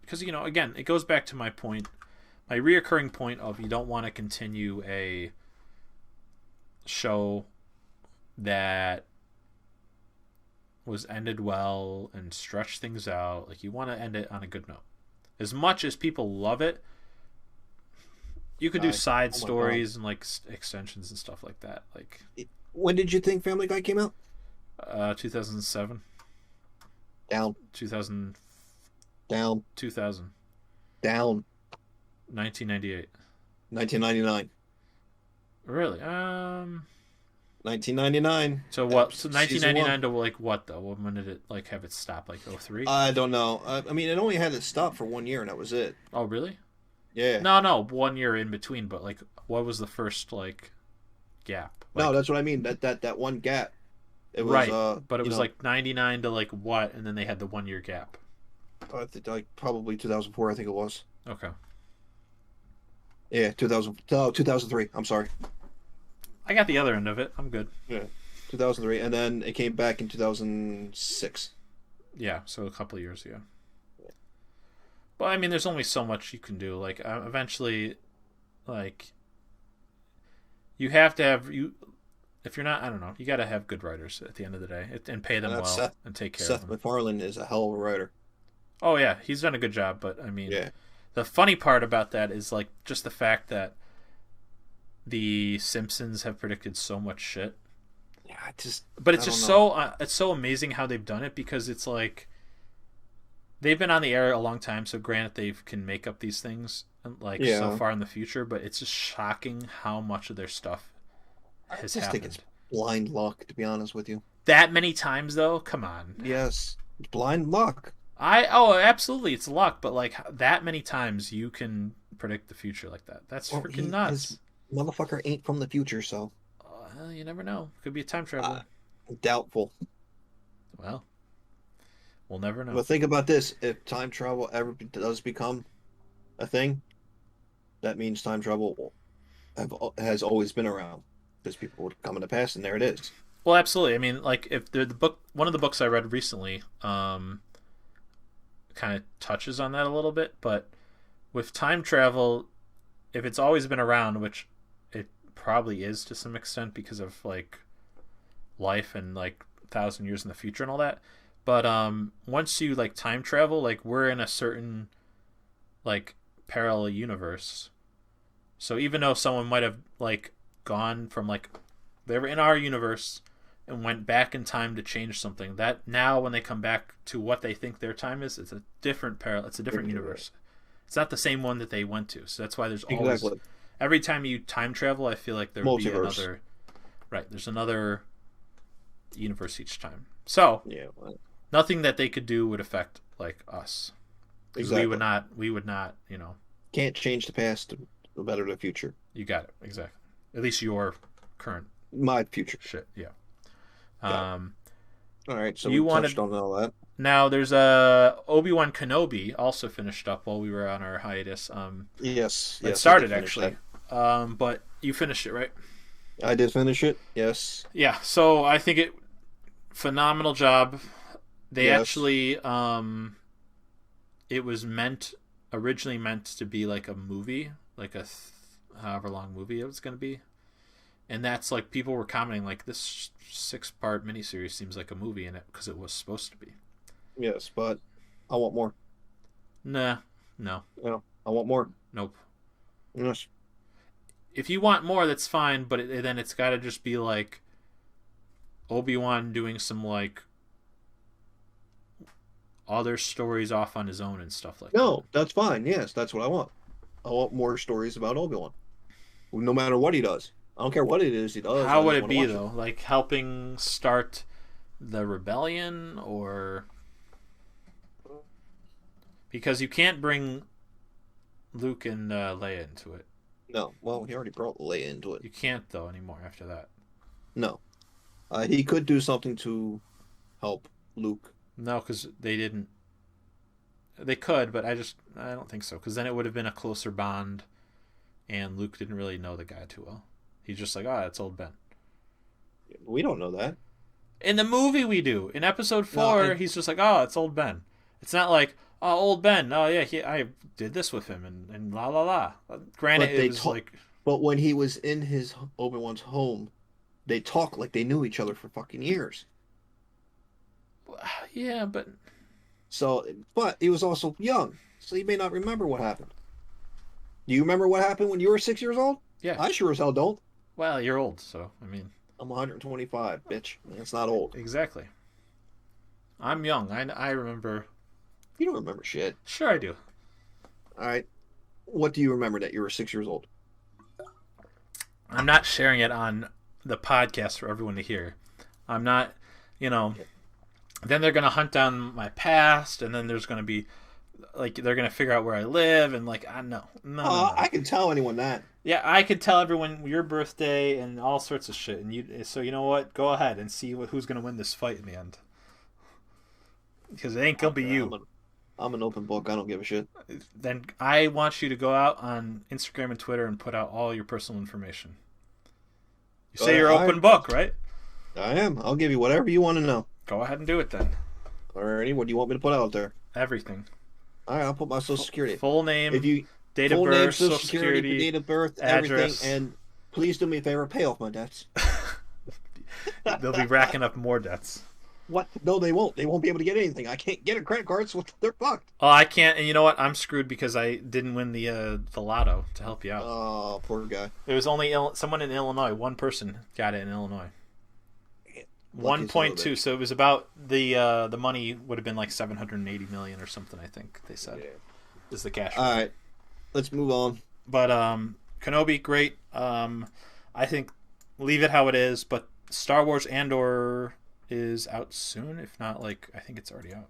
because again, it goes back to my point, my reoccurring point of you don't want to continue a show that was ended well and stretch things out. Like, you want to end it on a good note. As much as people love it, you could do side Oh my stories and like extensions and stuff like that. Like When did you think Family Guy came out? 2007, Down, 2000, down, 2000, down. 1998. 1999. Really? 1999. So what? So Season 1999 to like what though? When did it like have it stop? Like 03? I don't know. I mean, it only had it stop for 1 year, and that was it. Oh really? Yeah. No, 1 year in between. But like, what was the first like gap? Like, No, that's what I mean. That one gap. It was right. But it was like 99 to like what, and then they had the 1 year gap. I think like probably 2004. I think it was. Okay. Yeah, 2000. No, 2003. I'm sorry. I got the other end of it. I'm good. Yeah, 2003, and then it came back in 2006. Yeah, so a couple of years ago. But I mean, there's only so much you can do. Like, eventually, like, you have to have you. If you're not, I don't know. You got to have good writers at the end of the day, and pay them And well that's and take care Seth of them. MacFarlane is a hell of a writer. Oh yeah, he's done a good job. But I mean, Yeah. the funny part about that is like just the fact that the Simpsons have predicted so much shit. Yeah, I just. But it's I just don't know. so it's so amazing how they've done it, because it's like they've been on the air a long time. So granted, they can make up these things like so Yeah. far in the future, but it's just shocking how much of their stuff I has just think happened. it's blind luck, to be honest with you. That many times though, come on. Yes, it's blind luck. Absolutely, it's luck, but like that many times you can predict the future like that. That's Well, freaking nuts. This motherfucker ain't from the future, so You never know. Could be a time traveler. doubtful. Well, we'll never know. But think about this: if time travel ever does become a thing, that means time travel has always been around, because people would come in the past, and there it is. Well, absolutely. I mean, like if the book, one of the books I read recently, kind of touches on that a little bit. But with time travel, if it's always been around, which it probably is to some extent because of like life and like 1,000 years in the future and all that. But once you like time travel, like we're in a certain like parallel universe. So even though someone might have like gone from like they were in our universe and went back in time to change something, that now when they come back to what they think their time is, it's a different parallel. It's a different universe. It's not the same one that they went to. So that's why there's always Exactly. every time you time travel, I feel like there would be Multiverse. another. Right, there's another universe each time. So Yeah. Well, nothing that they could do would affect like us. 'Cause exactly. We would not. Can't change the past to better the future. You got it exactly. At least your current My future. shit. Yeah. Got All right, so You we wanted- touched on all that. Now there's a Obi-Wan Kenobi also finished up while we were on our hiatus. Yes. It yes, I started did finish actually. But you finished it, right? that. I did finish it. Yes. Yeah. So I think phenomenal job. They Yes. actually it was originally meant to be like a movie, like a however long movie it was going to be. And that's like people were commenting like this 6-part miniseries seems like a movie in it because it was supposed to be. Yes, but I want more. Nah, no, I want more. nope. Obi-Wan doing some like other stories off on his own and stuff like that. No, that's fine. Yes, that's what I want. I want more stories about Obi-Wan, no matter what he does. I don't care what it is he does. How I would just it want to be watch it. though? Like helping start the rebellion, or because you can't bring Luke and Leia into it. No, well, he already brought Leia into it. You can't though anymore after that. No, he could do something to help Luke. No, because they didn't. They could, but I don't think so. Because then it would have been a closer bond, and Luke didn't really know the guy too well. He's just like, it's old Ben. We don't know that. In the movie, we do. In episode No, 4, he's just like, it's old Ben. It's not like, old Ben. Oh yeah, I did this with him, and la la la. Granted, But they it was like, But when he was in his Obi-Wan's home, they talked like they knew each other for fucking years. yeah, but So, but he was also young, so he may not remember what happened. Do you remember what happened when you were 6 years old? yeah. I sure as hell don't. Well, you're old, so I mean, I'm 125, bitch. That's not old. exactly. I'm young. I remember. You don't remember shit. Sure, I do. All right. What do you remember that you were 6 years old? I'm not sharing it on the podcast for everyone to hear. I'm not, then they're going to hunt down my past, and then there's going to be, like, they're going to figure out where I live, and, like, no. I can tell anyone that. Yeah, I could tell everyone your birthday and all sorts of shit, and so you know what? Go ahead and see who's going to win this fight in the end. Because it ain't going to be you. I'm an open book. I don't give a shit. Then I want you to go out on Instagram and Twitter and put out all your personal information. You say you're open book, right? I am. I'll give you whatever you want to know. Go ahead and do it then. Alrighty, what do you want me to put out there? Everything. All right, I'll put my social security. Full name, If you date of full birth, name, social security, date of birth, address. everything, and please do me a favor, pay off my debts. They'll be racking up more debts. What? No, they won't. They won't be able to get anything. I can't get a credit card, so they're fucked. Oh, I can't. And you know what? I'm screwed because I didn't win the lotto to help you out. Oh, poor guy. It was only someone in Illinois. One person got it in Illinois. Lucky 1.2. So it was about the money would have been like 780 million or something. I think they said is the cash. All right, let's move on. But Kenobi, great. I think leave it how it is. But Star Wars Andor is out soon. If not, like I think it's already out.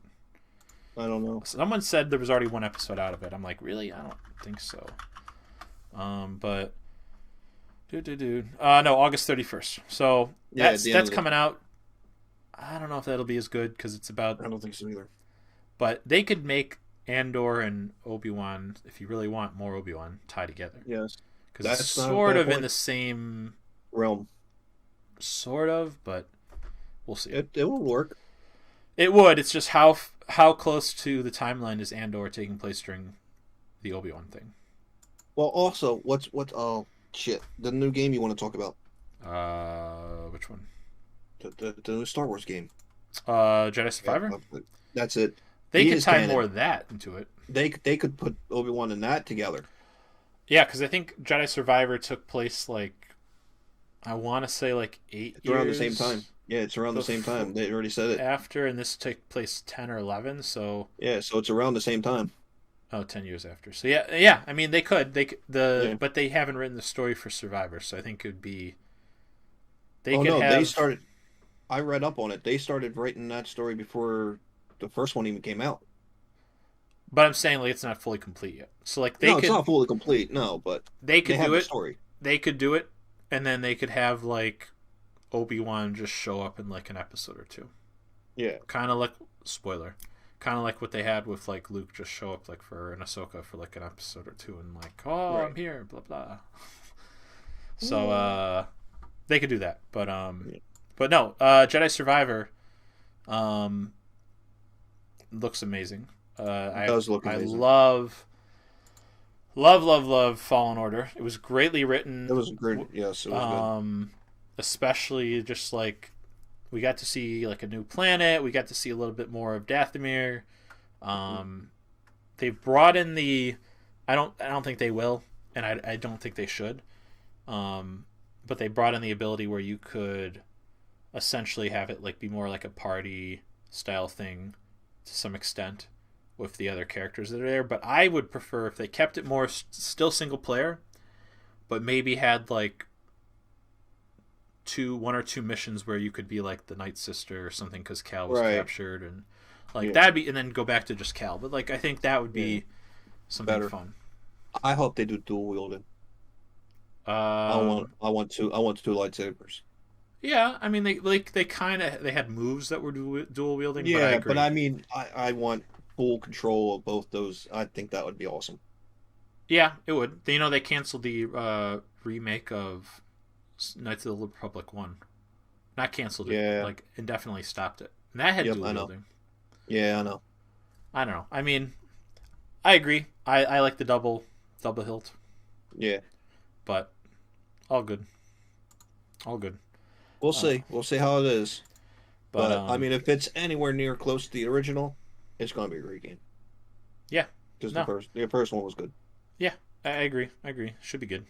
I don't know. Someone said there was already one episode out of it. I'm like, really? I don't think so. But no, August 31st. So that's coming out. I don't know if that'll be as good because it's about. I don't think so either. But they could make Andor and Obi-Wan, if you really want more Obi-Wan, tie together. Yes, because it's sort of in the same realm. Sort of, but we'll see. It will work. It would. It's just how close to the timeline is Andor taking place during the Obi-Wan thing. Well, also, what's oh shit, the new game you want to talk about? Which one? The new Star Wars game. Jedi Survivor. Yeah, that's it. They could tie more of that into it. They could put Obi-Wan and that together. Yeah, because I think Jedi Survivor took place like I want to say like 8 years around the same time. Yeah, it's around the same time. They already said it. After, and this took place 10 or 11, so yeah, so it's around the same time. Oh, 10 years after. So yeah. I mean, they could. But they haven't written the story for Survivor, so I think it would be. They started. I read up on it. They started writing that story before the first one even came out. But I'm saying like it's not fully complete yet. So like it's not fully complete. No, but they could do it. Story. They could do it, and then they could have like Obi-Wan just show up in like an episode or two. Yeah. Kind of like spoiler. Kind of like what they had with like Luke just show up like for an Ahsoka for like an episode or two and like right. I'm here blah blah. So they could do that, but no, Jedi Survivor looks amazing. It does look amazing. I love Fallen Order. It was greatly written. It was great. Yes, it was good. Especially just like we got to see like a new planet. We got to see a little bit more of Dathomir. They've brought in the. I don't think they will, and I don't think they should. But they brought in the ability where you could essentially have it like be more like a party style thing to some extent with the other characters that are there. But I would prefer if they kept it more still single player, but maybe had like one or two missions where you could be like the Night Sister or something because Cal was Right. captured, and like Yeah. that'd be, and then go back to just Cal. But like I think that would Yeah. be something Better. fun. I hope they do dual wielding. Um, I want two lightsabers. yeah, I mean they kind of they had moves that were dual wielding, but I Yeah, but agree. I mean, I want full control of both those. I think that would be awesome. Yeah, it would. You know, they canceled the remake of Knights of the Republic 1. Not canceled it, Yeah. like indefinitely stopped it. And that had Yep, dual I know. wielding. Yeah, I know. I don't know. I mean, I agree. I like the double hilt, Yeah. but all good. All good. We'll Uh, see. We'll see how it is. but But I mean, if it's anywhere near close to the original, it's going to be a great game. yeah. Because No. the first one was good. Yeah, I agree. I agree. Should be good.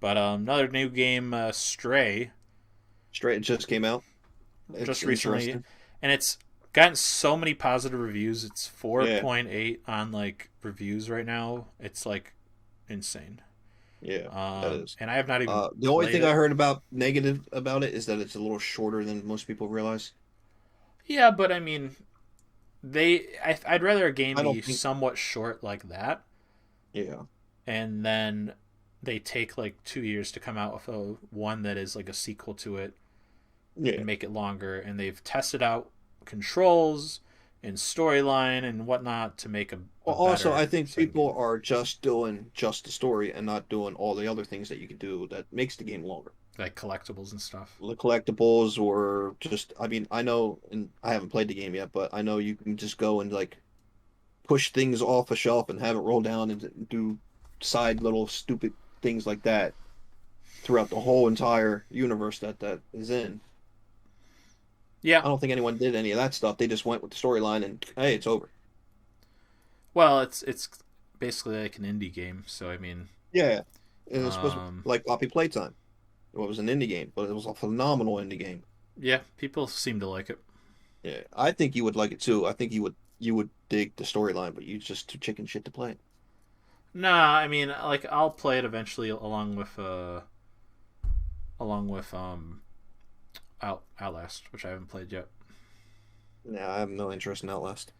But another new game, Stray, Straight, it just came out. just It's recently, interesting. and it's gotten so many positive reviews. It's Yeah, 4.8 on like reviews right now. It's like insane. yeah, that is. And I have not even The only played thing I it. heard about negative about it is that it's a little shorter than most people realize. Yeah, but I mean, I'd rather a game I be don't think. somewhat short like that, Yeah, and then they take like 2 years to come out with one that is like a sequel to it yeah. and make it longer, and they've tested out controls and storyline and whatnot to make a Well, also, better I think second people game. are just doing just the story and not doing all the other things that you can do that makes the game longer. Like collectibles and stuff. The collectibles or just, I mean, I know, and I haven't played the game yet, but I know you can just go and like push things off a shelf and have it roll down and do side little stupid things like that throughout the whole entire universe that is in. Yeah. I don't think anyone did any of that stuff. They just went with the storyline and hey, it's over. Well, it's basically like an indie game, so I mean, Yeah, and it's supposed to be um, like Poppy Playtime. It was an indie game, but it was a phenomenal indie game. yeah, people seem to like it. Yeah, I think you would like it too. I think you would dig the storyline, but you just too chicken shit to play it. Nah, I mean, like I'll play it eventually along with Outlast, which I haven't played yet. Yeah, I have no interest in Outlast.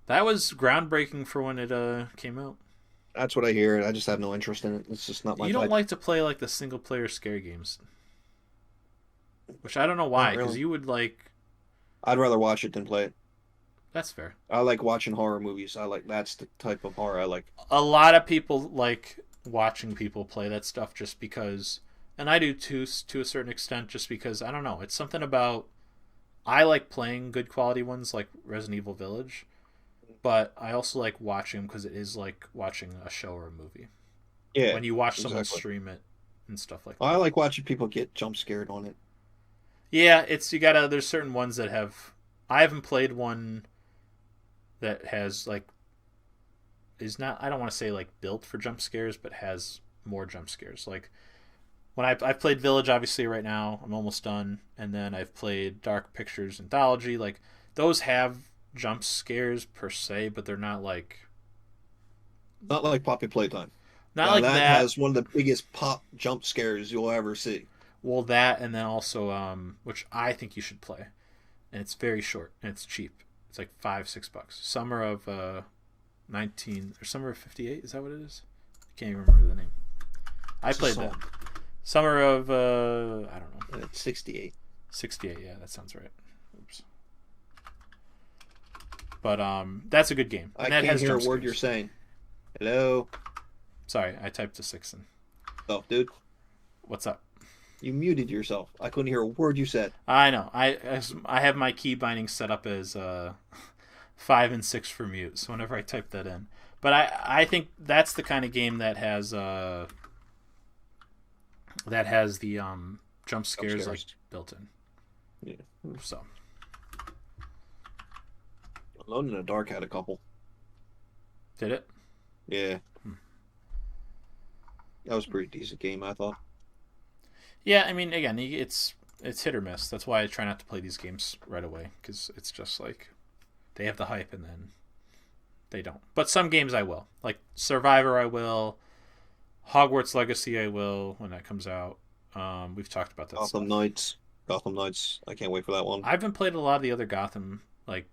That was groundbreaking for when it came out. That's what I hear. I just have no interest in it. It's just not my You don't type. like to play like the single player scare games, which I don't know Not why, because really. you would like. I'd rather watch it than play it. That's fair. I like watching horror movies. I like that's the type of horror I like. A lot of people like watching people play that stuff just because, and I do too to a certain extent, just because I don't know. It's something about I like playing good quality ones like Resident Evil Village, but I also like watching them because it is like watching a show or a movie. Yeah, When you watch someone exactly. stream it and stuff like I that. like watching people get jump scared on it. Yeah, it's you gotta. There's certain ones that have. I haven't played one that has like is not. I don't want to say like built for jump scares, but has more jump scares. Like when I've played Village, obviously right now I'm almost done, and then I've played Dark Pictures Anthology. Like those have jump scares per se, but they're not like Not like Poppy Playtime. not Now like that that. has one of the biggest pop jump scares you'll ever see. Well, that and then also which I think you should play, and it's very short and it's cheap. It's like $5-6. Summer of 19 or Summer of 58. Is that what it is? I can't even remember the name. I It's a played that. song, Summer of I don't know. and it's 68. 68. Yeah, that sounds right. Oops. But that's a good game, I and that can't has hear a jump word you're scares. saying. Hello, Sorry, I typed a 6 in. oh, dude, What's up? you muted yourself. I couldn't hear a word you said. I know. I have my key binding set up as 5 and 6 for mute. So whenever I type that in, but I think that's the kind of game that has the jump Jump scares like scares. built in. Yeah. So Alone in the Dark had a couple. did it? Yeah, that was a pretty decent game, I thought. Yeah. I mean, again, it's it's hit or miss. That's why I try not to play these games right away, because it's just like they have the hype and then they don't. But some games I will, like Survivor. I will. Hogwarts Legacy. I will when that comes out. We've talked about that Gotham stuff. Knights. Gotham Knights. I can't wait for that one. I haven't played a lot of the other Gotham, like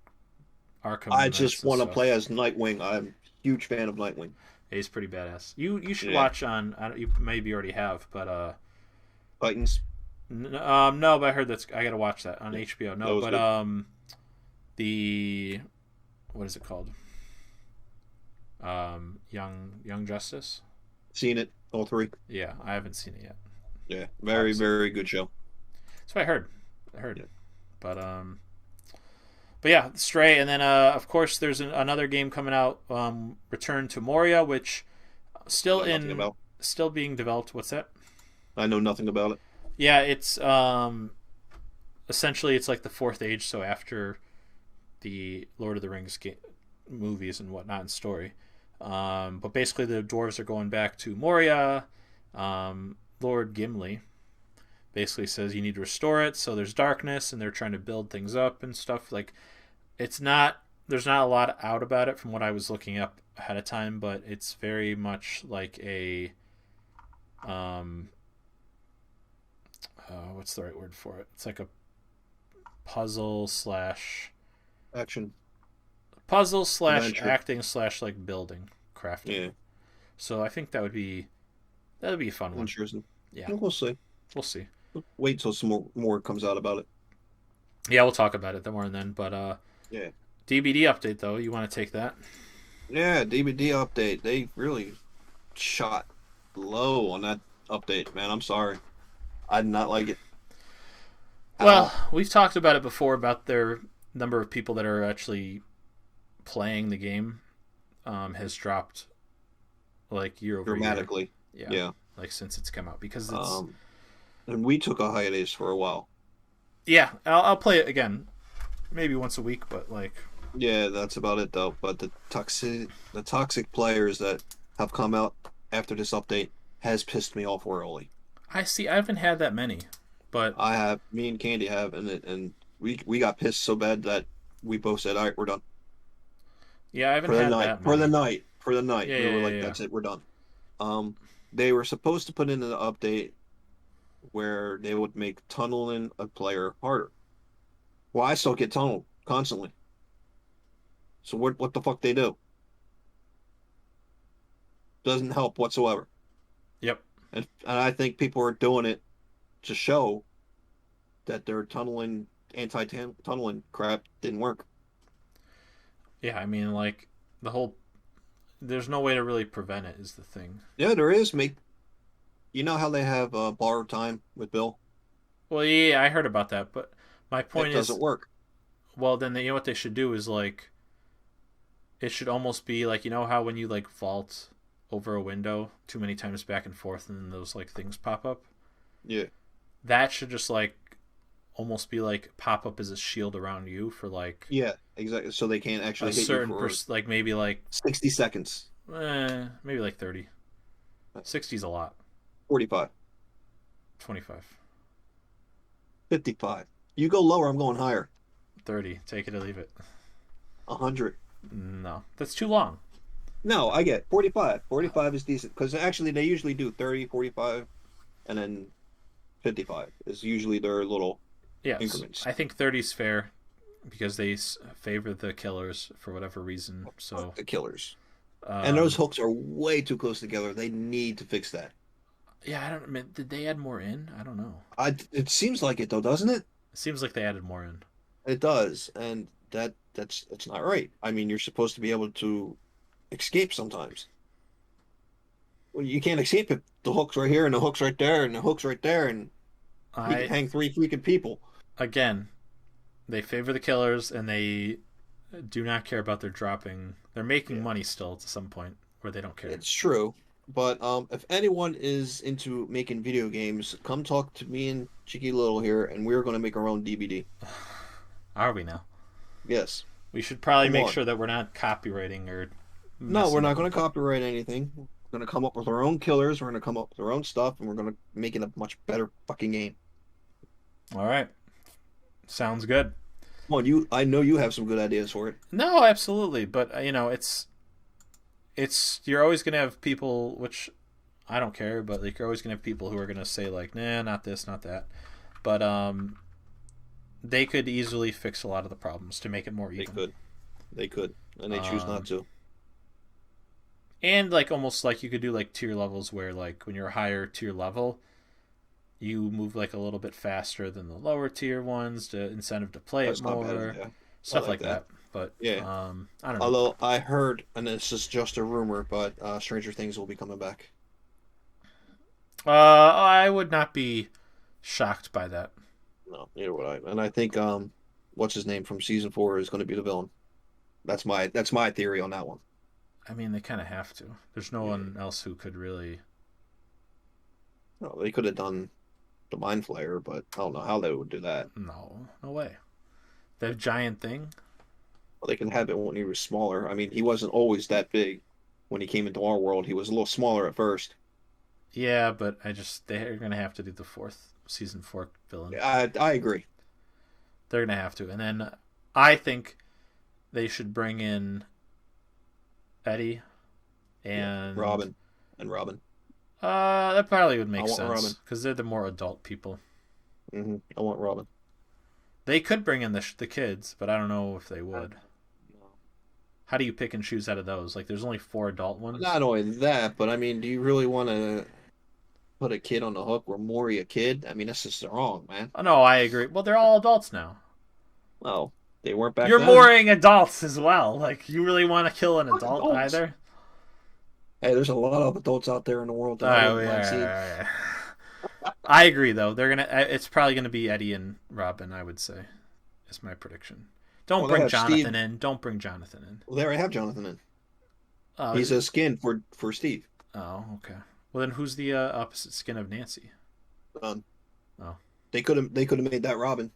I Arkham Knights just and want to stuff. play as Nightwing. I'm a huge fan of Nightwing. He's pretty badass. You should Yeah. watch on. I don't, you maybe already have, but Titans. no, but I heard that's. I gotta watch that on HBO. That No, was but good. the what is it called? Young Justice. Seen it. All three. Yeah, I haven't seen it yet. Yeah. Gotta Very, see it. very good show. That's what I heard. I heard, Yeah. but but yeah, Stray, and then of course there's another game coming out, Return to Moria, which I still know nothing in about. still being developed. What's that? I know nothing about it. Yeah, it's essentially it's like the fourth age, so after the Lord of the Rings movies and whatnot and story. But basically, the dwarves are going back to Moria. Lord Gimli basically says you need to restore it, so there's darkness, and they're trying to build things up and stuff. Like, it's not there's not a lot out about it from what I was looking up ahead of time, but it's very much like a um, what's the right word for it? It's like a puzzle slash Action. puzzle slash Adventure. acting slash like building crafting. Yeah. So I think that would be a fun one. Interesting. Yeah, We'll see. we'll see. Wait till some more comes out about it. Yeah, we'll talk about it more and then. But Yeah. DVD update though, you want to take that? Yeah, DVD update. They really shot low on that update, man. I'm sorry. I did not like it at Well, all. we've talked about it before about their number of people that are actually playing the game has dropped like year over year. Dramatically. Yeah, Yeah. like since it's come out because it's Um, and we took a hiatus for a while. yeah. I'll play it again, maybe once a week, but like Yeah, that's about it though. But the toxic players that have come out after this update has pissed me off royally. I haven't had that many, but Me and Candy have, and we got pissed so bad that we both said, "All right, we're done yeah, I haven't for the had night, that for the many. night, for the night." Yeah, We yeah, were yeah, like, yeah. "That's it, we're done." Um, they were supposed to put in an update where they would make tunneling a player harder. Well, I still get tunneled constantly. So what the fuck they do? Doesn't help whatsoever. Yep. And I think people are doing it to show that their tunneling anti-tunneling crap didn't work. Yeah, I mean, like the whole. There's no way to really prevent it. Is the thing. Yeah, there is. Make You know how they have borrowed time with Bill? Well, yeah, I heard about that, but my That point doesn't is, work. well, then you know what they should do is like it should almost be like how when you like vault over a window too many times back and forth, and then those like things pop up. Yeah, That should just like almost be like pop up as a shield around you for like yeah, exactly. So they can't a actually hit you certain for like maybe like 60 seconds, maybe like 30. 60's a lot. 45, 25. 55. You go lower, I'm going higher. 30. Take it or leave it. 100. No, that's too long. No, I get 45. 45 is decent because actually they usually do 30, 45, and then 55 is usually their little Yes, increments. I think 30's fair because they favor the killers for whatever reason. So, Fuck the killers. And those um, hooks are way too close together. They need to fix that. yeah, I don't. I mean, did they add more in? I don't know. It seems like it though, doesn't it? It seems like they added more in. It does, and that's not right. I mean, you're supposed to be able to escape sometimes. Well, you can't escape if the hook's right here and the hook's right there and the hook's right there, and he can I hang three freaking people. again, they favor the killers and they do not care about their dropping. They're making Yeah, money still to some point where they don't care. it's true. But if anyone is into making video games, come talk to me and Cheeky Little here, and we're going to make our own DVD. Are we now? Yes. We should probably Come make on. sure that we're not copywriting or No, we're messing not up going with to it. copyright anything. We're going to come up with our own killers. We're going to come up with our own stuff, and we're going to make it a much better fucking game. All right. Sounds good. Come on, you. I know you have some good ideas for it. No, absolutely, but it's you're always gonna have people, which I don't care, but like you're always gonna have people who are gonna say like, nah, not this, not that. But they could easily fix a lot of the problems to make it more They even. could. They could, and they choose not Um, to. and like almost like you could do like tier levels where like when you're a higher tier level, you move like a little bit faster than the lower tier ones to incentive to play it That's not a bad more, idea. I stuff like like that. that. But Yeah. I don't know. Although I heard, and this is just a rumor, but Stranger Things will be coming back. I would not be shocked by that. No, neither would I. And I think what's his name from season 4 is going to be the villain. That's my theory on that one. I mean, they kind of have to. There's no Yeah. one else who could really. No, they could have done the Mind Flayer, but I don't know how they would do that. No, no way. That giant thing. Well, they can have it when he was smaller. I mean, he wasn't always that big when he came into our world. He was a little smaller at first. Yeah, but they're gonna have to do the fourth season four villain. I agree. They're gonna have to, and then I think they should bring in Eddie Yeah, and Robin and Robin. that probably would I make want sense Robin. because they're the more adult people. I want Robin. They could bring in the kids, but I don't know if they would. No. How do you pick and choose out of those? Like, there's only four adult ones. Not only that, but I mean, do you really want to put a kid on the hook or Maury a kid? I mean, that's just wrong, man. Oh no, I agree. Well, they're all adults now. Well, they weren't back You're then. mooring adults as well. Like, you really want to kill an Fuck adult adults. either? Hey, there's a lot of adults out there in the world All that I right, wouldn't mind seeing. yeah. I agree though. They're gonna. It's probably gonna be Eddie and Robin. I would say, is my prediction. Don't Well, they bring have Steve. Jonathan in. Don't bring Jonathan in. Well, they already have Jonathan in. Oh, is He's it? a skin for Steve. Oh, okay. Well, then who's the opposite skin of Nancy? Um, Oh, they could have made that Robin.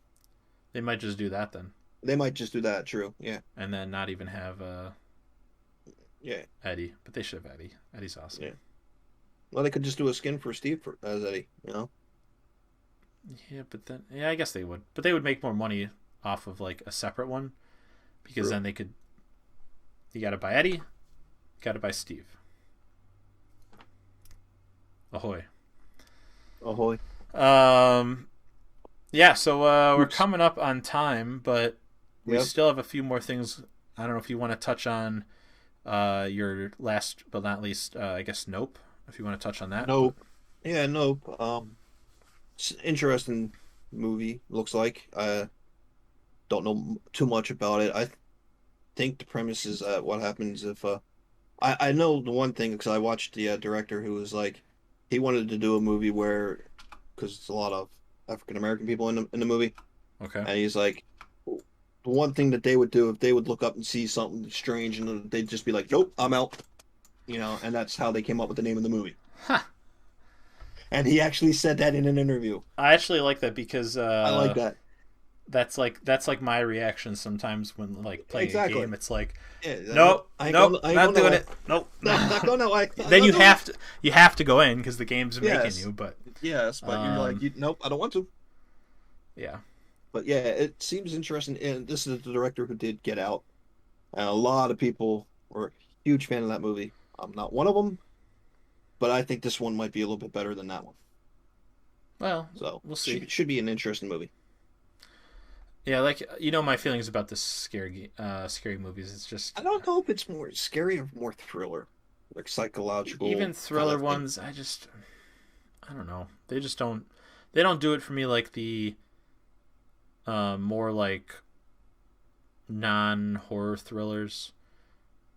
they might just do that then, They might just do that. True. Yeah. and then not even have Yeah. Eddie. But they should have Eddie. Eddie's awesome. Yeah. Well, they could just do a skin for Steve as Eddie. Yeah, but then I guess they would. But they would make more money off of like a separate one because True. then they could. You got to buy Eddie. Got to buy Steve. Ahoy. Ahoy. Um. Yeah, so we're Oops. coming up on time, but we Yep. still have a few more things. I don't know if you want to touch on your last but not least, I guess, Nope. If you want to touch on that. Nope. Yeah. Nope. It's an interesting movie. Looks like. I don't know too much about it. I think the premise is what happens if I know the one thing because I watched the director who was like he wanted to do a movie where because it's a lot of African American people in the movie Okay. and he's like the one thing that they would do if they would look up and see something strange and they'd just be like nope I'm out, and that's how they came up with the name of the movie. Huh. And he actually said that in an interview. I actually like that because I like that. that's like my reaction sometimes when like playing Exactly. a game. It's like, Yeah, nope, I ain't nope, gonna- I ain't not gonna doing lie. it. Nope. Not gonna lie. Then you Not doing have to go in because the game's making Yes. you. But it. Yes, but you're like, nope, I don't want to. yeah, But yeah, it seems interesting. And this is the director who did Get Out. And a lot of people were a huge fan of that movie. I'm not one of them, but I think this one might be a little bit better than that one. well, So we'll see. should be an interesting movie. Yeah, like my feelings about this scary movies. It's just I don't know if it's more scary or more thriller, like psychological. even kind thriller of thing. ones. I don't know. They just don't. They don't do it for me like the more like non horror thrillers.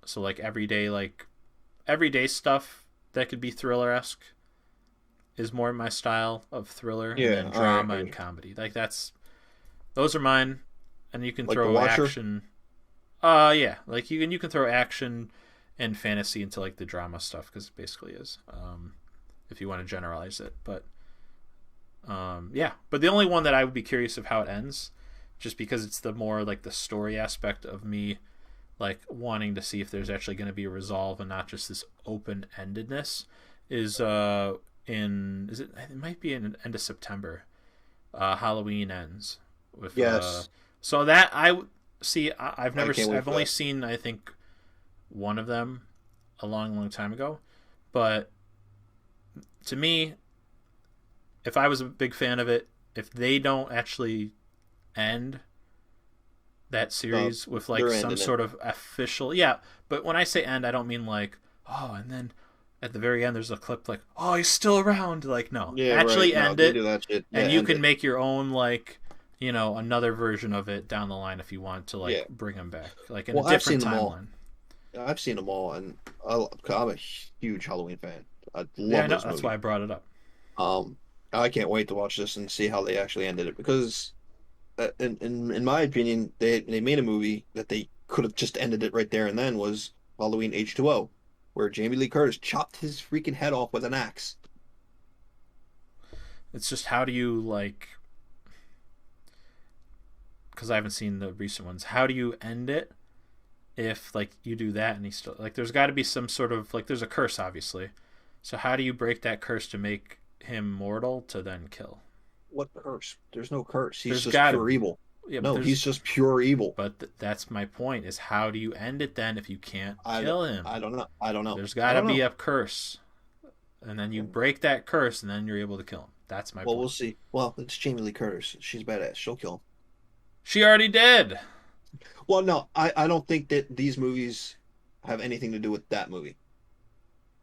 So like everyday stuff that could be thriller esque is more my style of thriller, Yeah, and then I drama agree. and comedy. Like those are mine, and you can Like The throw Watcher? action. Yeah, like you can throw action and fantasy into like the drama stuff because it basically is. If you want to generalize it, but yeah. But the only one that I would be curious of how it ends, just because it's the more like the story aspect of me like wanting to see if there's actually going to be a resolve and not just this open endedness, is it might be in end of September. Halloween Ends with Yes. so that see I've I never can't wait I've for only that. seen I think one of them a long time ago, but to me, if I was a big fan of it, if they don't actually end that No, series with like they're some ending it. sort of official, yeah, but when I say end I don't mean like, oh, and then at the very end there's a clip like, oh, he's still around. Like, no, Yeah, right. actually No, end they it, do that shit. Yeah, and you end can it. make your own, like, another version of it down the line if you want to, like, Yeah. bring him back, like in a Well, I've seen different them all. timeline. I've seen them all, and I'm a huge Halloween fan. I Yeah, I love know, those that's why movies. I brought it up. Um, I can't wait to watch this and see how they actually ended it because, in my opinion, they made a movie that they could have just ended it right there and then was Halloween H2O, where Jamie Lee Curtis chopped his freaking head off with an axe. It's just, how do you, like, because I haven't seen the recent ones, how do you end it if, like, you do that and he's still, like, there's got to be some sort of, like, there's a curse, obviously. So how do you break that curse to make him mortal to then kill? What curse? There's no curse. He's There's just got to pure be. evil. Yeah, but No, he's there's, just pure evil. but that's my point, is how do you end it then if you can't I don't, kill him? I don't know. I don't know. There's I got to don't be know. a curse, and then you break that curse, and then you're able to kill him. That's my Well, point. we'll see. Well, it's Jamie Lee Curtis. She's badass. She'll kill him. She already did. Well, no, I don't think that these movies have anything to do with that movie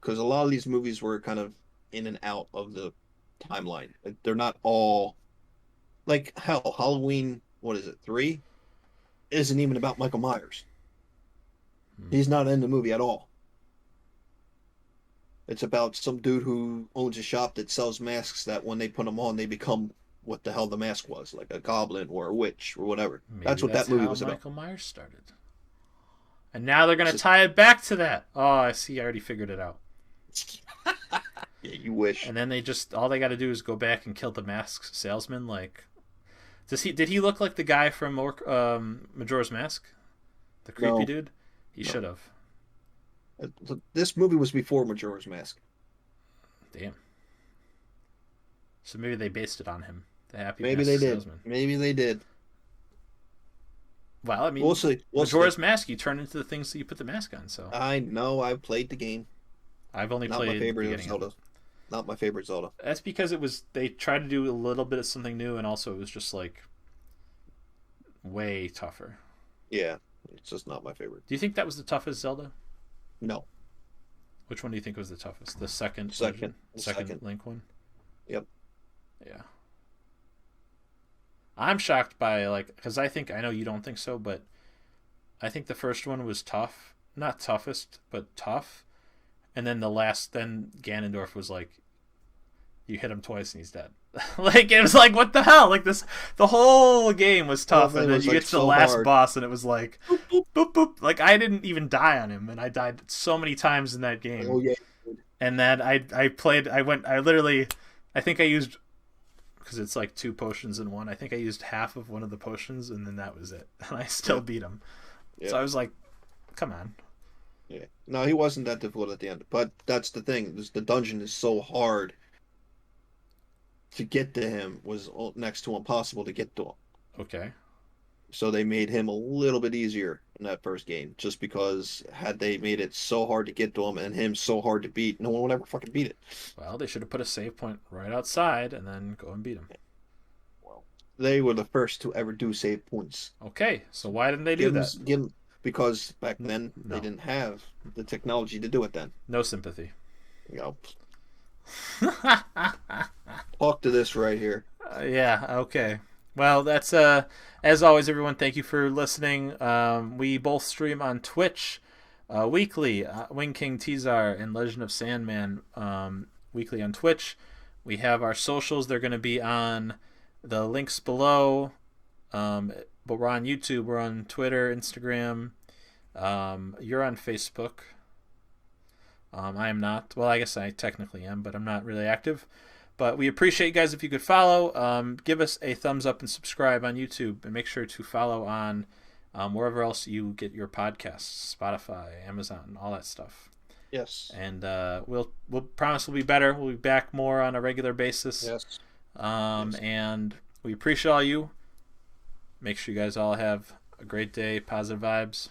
because a lot of these movies were kind of in and out of the timeline. Like, they're not all like hell. Halloween, what is it, three? Isn't even about Michael Myers. Hmm. He's not in the movie at all. It's about some dude who owns a shop that sells masks that when they put them on, they become what the hell the mask was, like a goblin or a witch or whatever. Maybe That's what that that's movie how was about. Michael Myers started. And now they're It's gonna just, tie it back to that. Oh, I see. I already figured it out. yeah, you wish. And then they just, all they got to do is go back and kill the mask salesman. Like, did he look like the guy from Majora's Mask? The creepy No, dude? He no. should have. This movie was before Majora's Mask. Damn. So maybe they based it on him, the Happy Maybe Mask they did. salesman. Maybe they did. Well, I We'll mean, see. We'll see. Majora's Mask, you turn into the things that you put the mask on. So I know I played the game. I've only Not my played the favorite of beginning of it. Zelda. Not my favorite Zelda. That's because it was, they tried to do a little bit of something new, and also it was just like way tougher. Yeah, it's just not my favorite. Do you think that was the toughest Zelda? No, Which one do you think was the toughest? The second second, Legend, second Link one. Yep. Yeah, I'm shocked by, like, because I know you don't think so, but I think the first one was tough, not toughest, but tough. And then then Ganondorf was like, you hit him twice and he's dead. Like, it was like, what the hell? Like, this, the whole game was The whole tough, thing and then was you like get to the so last hard. boss, and it was like, boop boop boop boop. Like, I didn't even die on him, and I died so many times in that game. Oh yeah. And then I played. I literally, I think I used, because it's like two potions in one. I think I used half of one of the potions, and then that was it. And I still Yeah. beat him. Yeah. So I was like, come on. Yeah. No, he wasn't that difficult at the end. But that's the thing. The dungeon is so hard to get to him was next to impossible to get to him. Okay. So they made him a little bit easier in that first game, just because had they made it so hard to get to him and him so hard to beat, no one would ever fucking beat it. Well, they should have put a save point right outside, and then go and beat him. Well, they were the first to ever do save points. Okay. So why didn't they do that? Give 'em- because back then they No. didn't have the technology to do it then. No sympathy. You know, talk to this right here. Yeah. Okay. Well, that's as always, everyone. Thank you for listening. We both stream on Twitch weekly. Wing King Tizar and Legend of Sandman weekly on Twitch. We have our socials. They're going to be on the links below. But we're on YouTube. We're on Twitter, Instagram. You're on Facebook. I am not. Well, I guess I technically am, but I'm not really active. But we appreciate you guys if you could follow. Give us a thumbs up and subscribe on YouTube, and make sure to follow on wherever else you get your podcasts, Spotify, Amazon, all that stuff. Yes. And we'll promise we'll be better. We'll be back more on a regular basis. Yes. Yes. And We appreciate all you. Make sure you guys all have a great day. Positive vibes.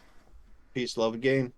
Peace, love, and game.